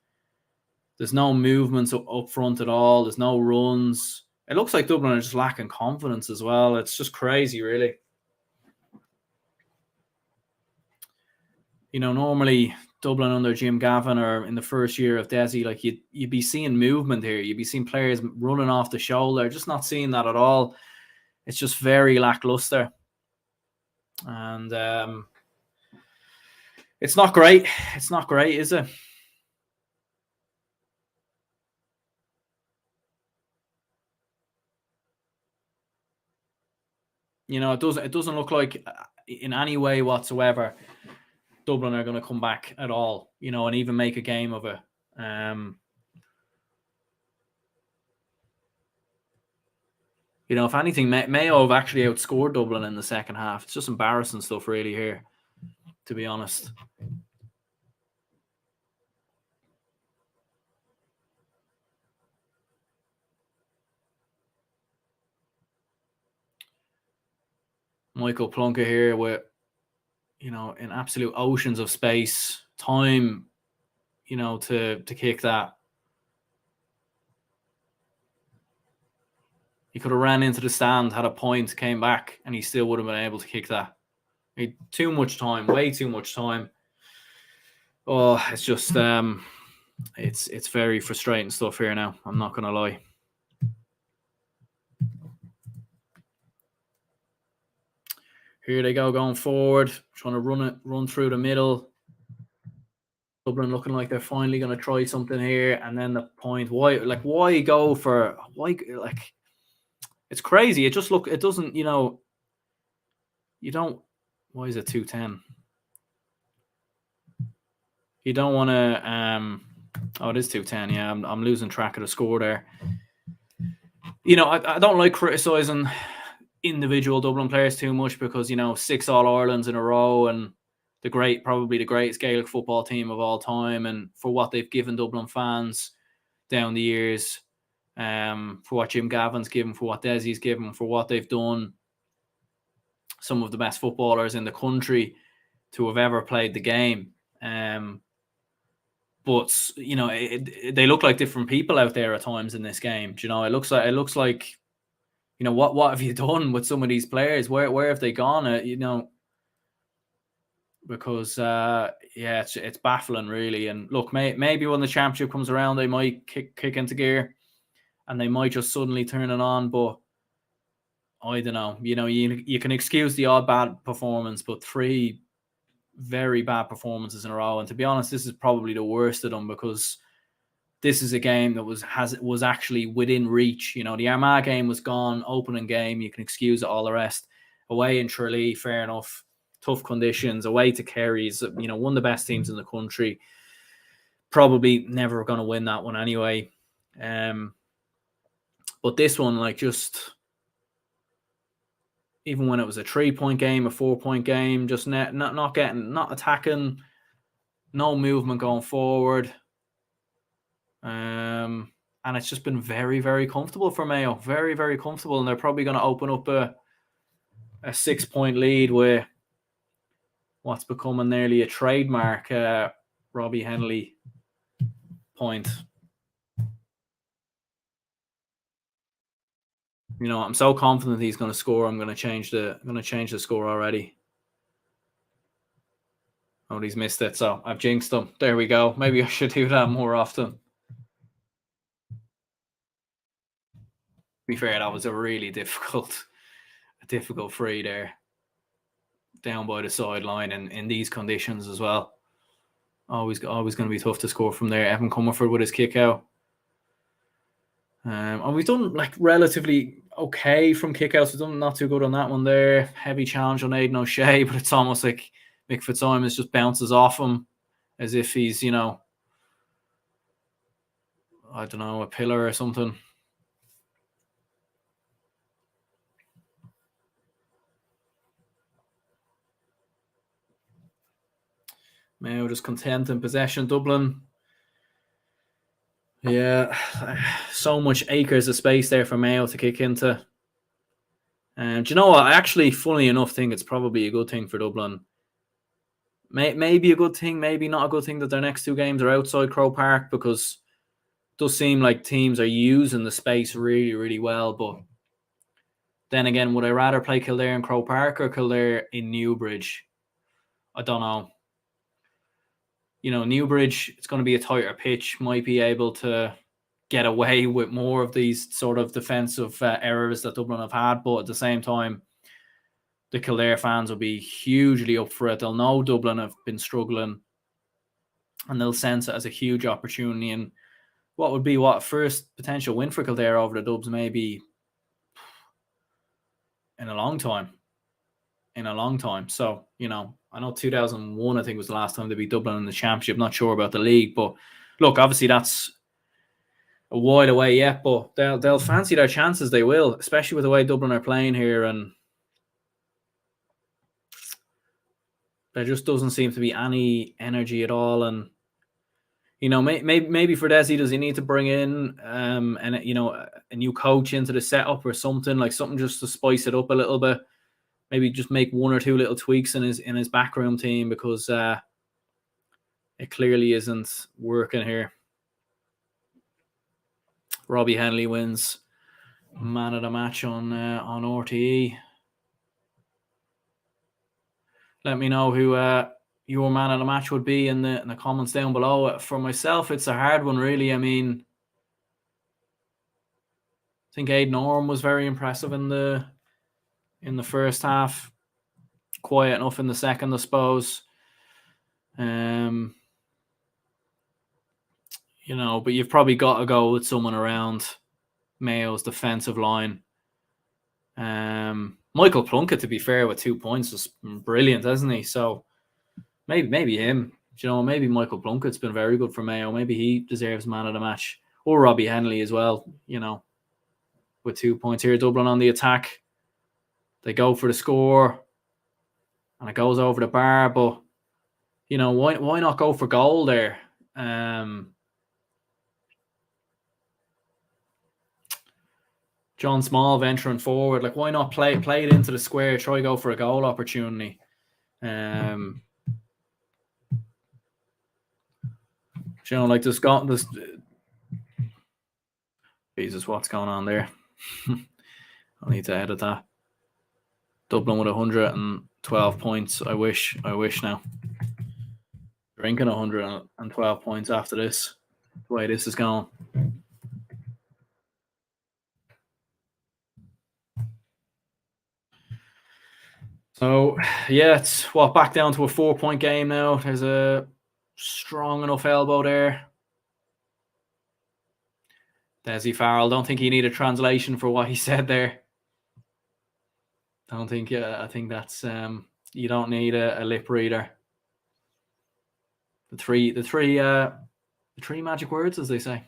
there's no movements up front at all. There's no runs. It looks like Dublin are just lacking confidence as well. It's just crazy, really. Normally Dublin under Jim Gavin, or in the first year of Desi, like you'd be seeing movement here. You'd be seeing players running off the shoulder. Just not seeing that at all. It's just very lackluster. And it's not great. It's not great, is it? It doesn't look like in any way whatsoever Dublin are going to come back at all, and even make a game of it. If anything, Mayo have actually outscored Dublin in the second half. It's just embarrassing stuff, really, here, to be honest. Michael Plunkett here with, in absolute oceans of space, time, to kick that. He could have ran into the stand, had a point, came back, and he still would have been able to kick that. He had too much time, way too much time. Oh, it's just, it's very frustrating stuff here now. I'm not going to lie. Here they go going forward, trying to run through the middle. Dublin looking like they're finally going to try something here, and then the point. Why go for it's crazy. It doesn't, you don't. Why is it 2-10? You don't want to. Oh, it is 2-10. Yeah, I'm losing track of the score there. I don't like criticizing individual Dublin players too much, because 6 All-Irelands in a row, and probably the greatest Gaelic football team of all time, and for what they've given Dublin fans down the years, for what Jim Gavin's given, for what Desi's given, for what they've done. Some of the best footballers in the country to have ever played the game. But they look like different people out there at times in this game. It looks like what have you done with some of these players? Where have they gone? Because it's baffling, really. And look, maybe when the championship comes around, they might kick into gear, and they might just suddenly turn it on. But I don't know. You can excuse the odd bad performance, but 3 very bad performances in a row. And to be honest, this is probably the worst of them, because this is a game that was actually within reach. The Armagh game was gone, opening game. You can excuse it, all the rest. Away in Tralee, fair enough. Tough conditions. Away to Kerry's, one of the best teams in the country. Probably never going to win that one anyway. But this one, just even when it was a 3-point game, a 4-point game, just not attacking, no movement going forward. And it's just been very, very comfortable for Mayo. Very, very comfortable. And they're probably going to open up a 6-point lead with what's becoming nearly a trademark Robbie Henley point. I'm so confident he's going to score. I'm going to change the score already. Oh, he's missed it, so I've jinxed him. There we go. Maybe I should do that more often. To be fair, that was a really difficult free there, down by the sideline, and in these conditions as well. Always going to be tough to score from there. Evan Comerford with his kick out. And we've done relatively okay from kickouts. We've done not too good on that one there. Heavy challenge on Aidan O'Shea, but it's almost like Mick Fitzsimons just bounces off him as if he's, I don't know, a pillar or something. Mayo just content in possession. Dublin, yeah, so much acres of space there for Mayo to kick into. And do you know what? I actually, funnily enough, think it's probably a good thing for Dublin. Maybe a good thing, maybe not a good thing that their next two games are outside Croke Park, because it does seem like teams are using the space really, really well. But then again, would I rather play Kildare in Croke Park or Kildare in Newbridge? I don't know. You know, Newbridge, it's going to be a tighter pitch, might be able to get away with more of these sort of defensive errors that Dublin have had. But at the same time, the Kildare fans will be hugely up for it. They'll know Dublin have been struggling, and they'll sense it as a huge opportunity. And what would be first potential win for Kildare over the Dubs, maybe in a long time. So, you know, I know 2001, I think, was the last time they beat Dublin in the championship. Not sure about the league, but look, obviously that's a while away yet, but they'll fancy their chances. They will, especially with the way Dublin are playing here, and there just doesn't seem to be any energy at all. And you know, maybe for Desi, does he need to bring in and you know, a new coach into the setup or something, like something just to spice it up a little bit? Maybe just make one or two little tweaks in his backroom team, because it clearly isn't working here. Robbie Henley wins man of the match on RTE. Let me know who your man of the match would be in the comments down below. For myself, it's a hard one, really. I mean, I think Aidan Orme was very impressive in the first half. Quiet enough in the second, I suppose. You know, but you've probably got to go with someone around Mayo's defensive line. Michael Plunkett, to be fair, with 2 points was brilliant, hasn't he? So maybe him. You know, maybe Michael Plunkett's been very good for Mayo. Maybe he deserves man of the match, or Robbie Henley as well. You know, with 2 points here, Dublin on the attack. They go for the score, and it goes over the bar. But you know, why not go for goal there? John Small venturing forward, like, why not play it into the square? Try go for a goal opportunity. You know, like this. Jesus, what's going on there? I need to edit that. Dublin with 112 points. I wish now. Drinking 112 points after this. The way this is going. So, yeah, it's back down to a 4-point game now. There's a strong enough elbow there. Desi Farrell, don't think he needed translation for what he said there. Don't think, I think that's, you don't need a lip reader. The three magic words, as they say.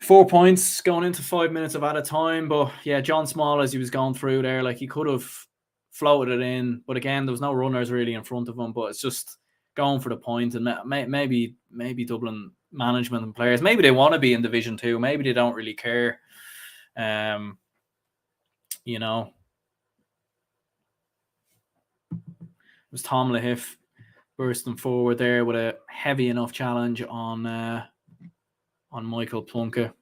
4 points going into 5 minutes of added time. But yeah, John Small, as he was going through there, like, he could have floated it in, but again, there was no runners really in front of him. But it's just going for the point, and maybe Dublin management and players, maybe they want to be in Division 2, maybe they don't really care. You know, it was Tom Lahiff bursting forward there with a heavy enough challenge on Michael Plunkett.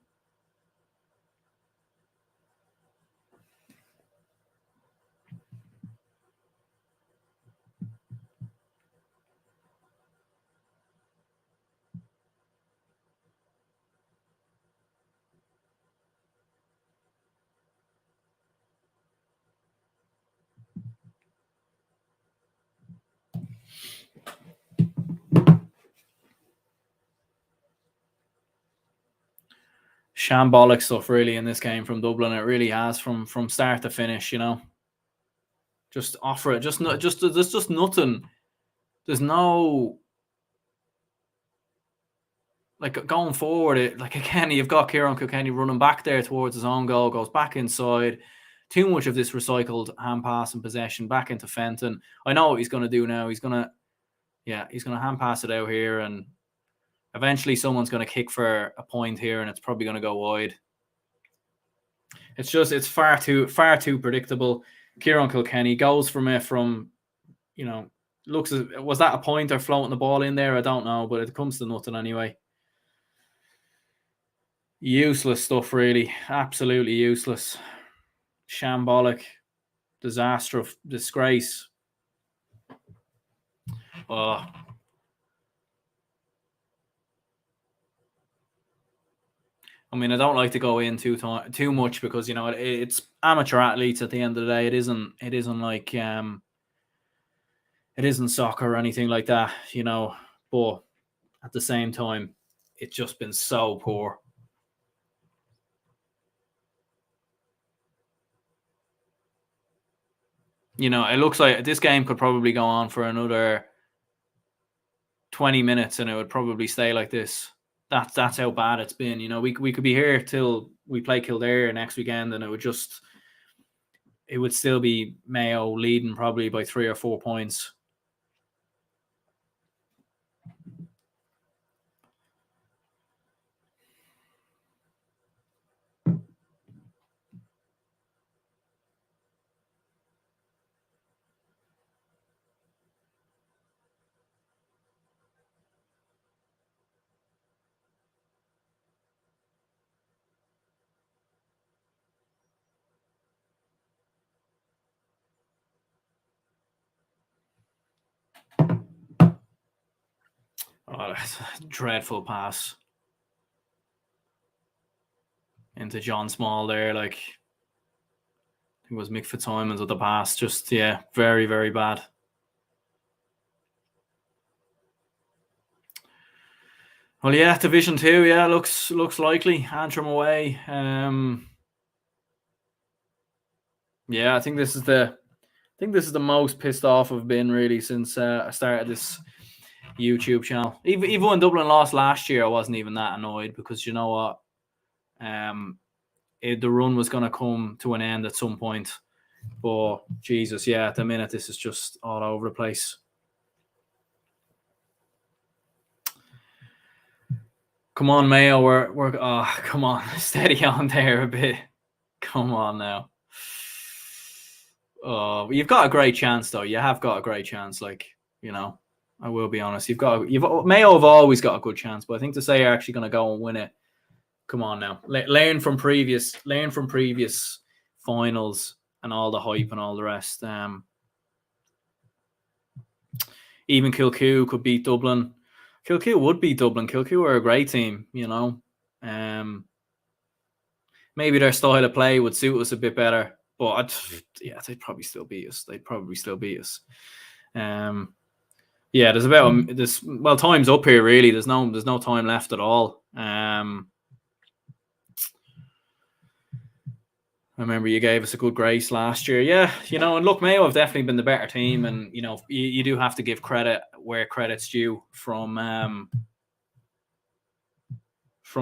Shambolic stuff really in this game from Dublin. It really has, from start to finish. You know, just offer it. There's just nothing. There's no, like, going forward. Like, again, you've got Kieran Kilkenny running back there towards his own goal, goes back inside. too much of this recycled hand pass and possession back into Fenton. I know what he's going to do now. He's going to hand pass it out here, and eventually someone's going to kick for a point here, and it's probably going to go wide. It's far too predictable. Kieran Kilkenny goes from it looks as, was that a point or floating the ball in there? I don't know, but it comes to nothing anyway. Useless stuff, really. Absolutely useless. Shambolic. Disaster. Disgrace. Oh. I mean, I don't like to go in too much because, it's amateur athletes at the end of the day. It isn't like it isn't soccer or anything like that, but at the same time, it's just been so poor. It looks like this game could probably go on for another 20 minutes and it would probably stay like this. That's how bad it's been. We could be here till we play Kildare next weekend and it would still be Mayo leading probably by 3 or 4 points. Oh, that's a dreadful pass into John Small there. I think it was Mick Fitzsimons with the pass. Just, very, very bad. Well, Division 2, looks likely. Antrim away. I think this is the most pissed off I've been really since I started this YouTube channel. Even when Dublin lost last year, I wasn't even that annoyed because you know what, the run was going to come to an end at some point. But Jesus, at the minute this is just all over the place. Come on, Mayo, we're come on, steady on there a bit. Come on now. Oh, you've got a great chance though. You have got a great chance. I will be honest. Mayo have always got a good chance, but I think to say you're actually going to go and win it. Come on now. Learn from previous finals and all the hype and all the rest. Even Kilcoo could beat Dublin. Kilcoo would beat Dublin. Kilcoo are a great team, maybe their style of play would suit us a bit better, but they'd probably still beat us. There's about this. Well, time's up here. Really, there's no time left at all. I remember you gave us a good grace last year. And look, Mayo have definitely been the better team, and you do have to give credit where credit's due from a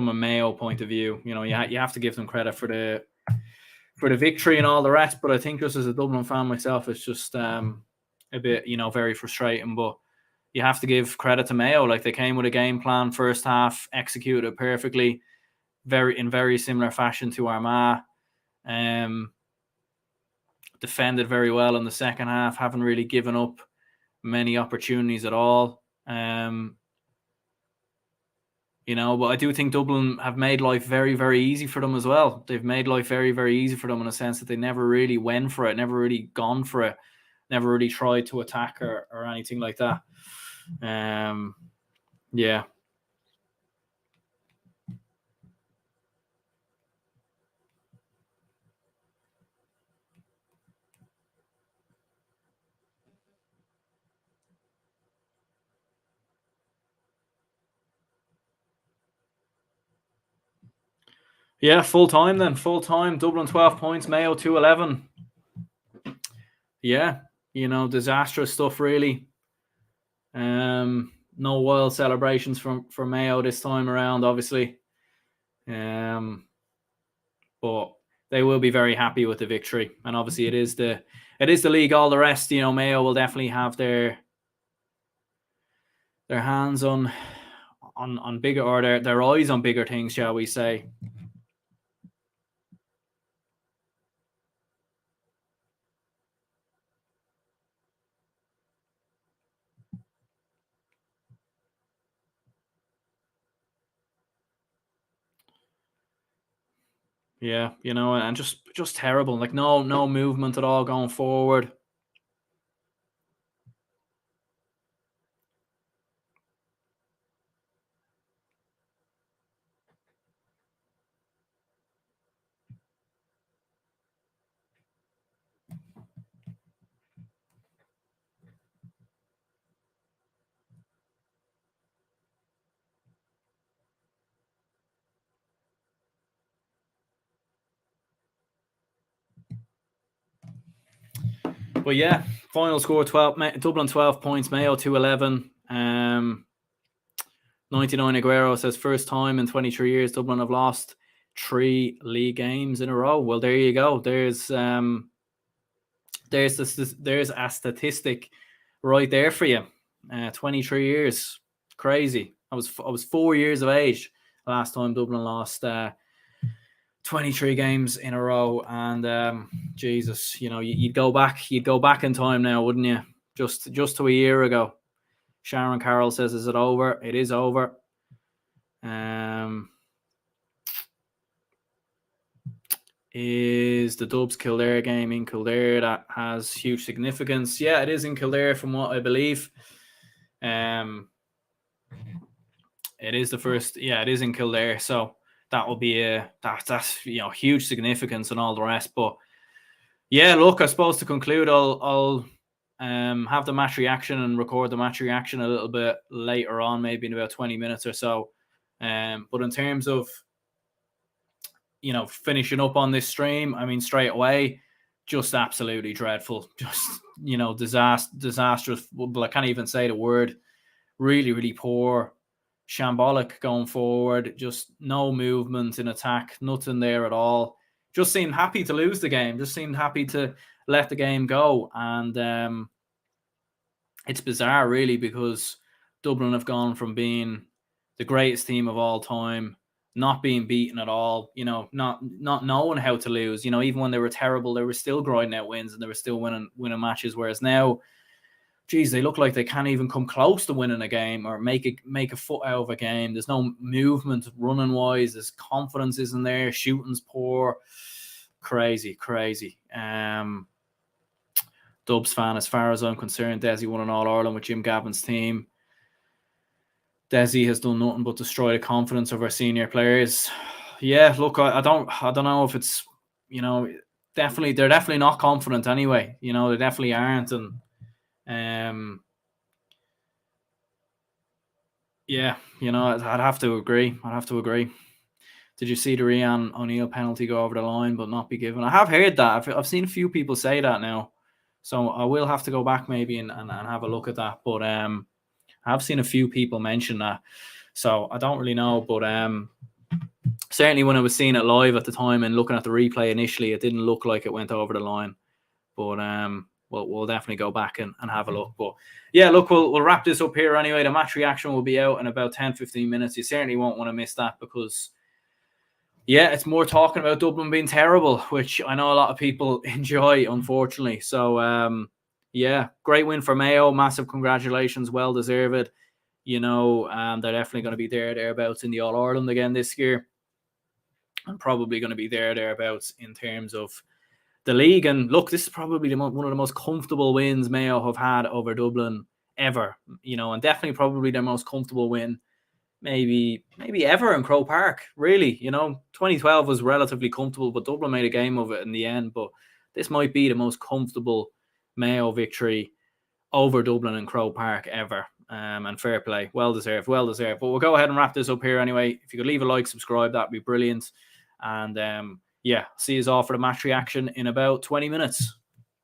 Mayo point of view. You have to give them credit for the victory and all the rest. But I think just as a Dublin fan myself, it's just a bit very frustrating. But you have to give credit to Mayo. Like, they came with a game plan first half, executed it perfectly, in very similar fashion to Armagh. Defended very well in the second half, haven't really given up many opportunities at all. But I do think Dublin have made life very, very easy for them as well. They've made life very, very easy for them in a sense that they never really went for it, never really gone for it, never really tried to attack or anything like that. Full time then. Full time. Dublin 12 points, Mayo 2-11. Disastrous stuff really. No wild celebrations from Mayo this time around, obviously. But they will be very happy with the victory. And obviously it is the league. All the rest, Mayo will definitely have their hands on bigger, or their eyes on bigger things, shall we say. Yeah, and just terrible. Like no movement at all going forward. But yeah, final score 12. Dublin 12 points, Mayo 2-11. 99 Aguero says first time in 23 years Dublin have lost 3 league games in a row. Well, there you go. There's a statistic right there for you. 23 years, crazy. I was 4 years of age last time Dublin lost 23 games in a row, and Jesus, you'd go back in time now, wouldn't you? Just to a year ago. Sharon Carroll says, "Is it over?" It is over. Is the Dubs Kildare game in Kildare? That has huge significance. Yeah, it is in Kildare, from what I believe. It is the first. Yeah, it is in Kildare. So that will be that's huge significance and all the rest. But yeah, look, I suppose to conclude, I'll have the match reaction and record the match reaction a little bit later on, maybe in about 20 minutes or so. But in terms of finishing up on this stream, I mean, straight away, just absolutely dreadful, just disastrous. Well, I can't even say the word. Really, really poor. Shambolic going forward, just no movement in attack, nothing there at all. Just seemed happy to lose the game, just seemed happy to let the game go. And it's bizarre, really, because Dublin have gone from being the greatest team of all time, not being beaten at all, not knowing how to lose. Even when they were terrible, they were still grinding out wins and they were still winning matches. Whereas now, geez, they look like they can't even come close to winning a game or make a foot out of a game. There's no movement running wise. There's confidence isn't there. Shooting's poor. Crazy. Dubs fan, as far as I'm concerned, Desi won an All-Ireland with Jim Gavin's team. Desi has done nothing but destroy the confidence of our senior players. Yeah, look, I don't know if it's, they're definitely not confident anyway. They definitely aren't. And yeah, I'd have to agree. Did you see the Rian O'Neill penalty go over the line but not be given? I have heard that. I've seen a few people say that now. So I will have to go back maybe and have a look at that. But I've seen a few people mention that. So I don't really know. But certainly when I was seeing it live at the time and looking at the replay initially, it didn't look like it went over the line. But we'll definitely go back and have a look. But yeah, look, we'll wrap this up here anyway. The match reaction will be out in about 10-15 minutes. You certainly won't want to miss that, because yeah, it's more talking about Dublin being terrible, which I know a lot of people enjoy, unfortunately. So yeah, great win for Mayo. Massive congratulations, well deserved. They're definitely going to be thereabouts in the All-Ireland again this year, and probably going to be thereabouts in terms of the league. And look, this is probably one of the most comfortable wins Mayo have had over Dublin ever, and definitely probably their most comfortable win maybe ever in Croke Park, really. 2012 was relatively comfortable, but Dublin made a game of it in the end. But this might be the most comfortable Mayo victory over Dublin in Croke Park ever. And fair play, well deserved. But we'll go ahead and wrap this up here anyway. If you could leave a like, subscribe, that'd be brilliant. And yeah, see you all for the match reaction in about 20 minutes.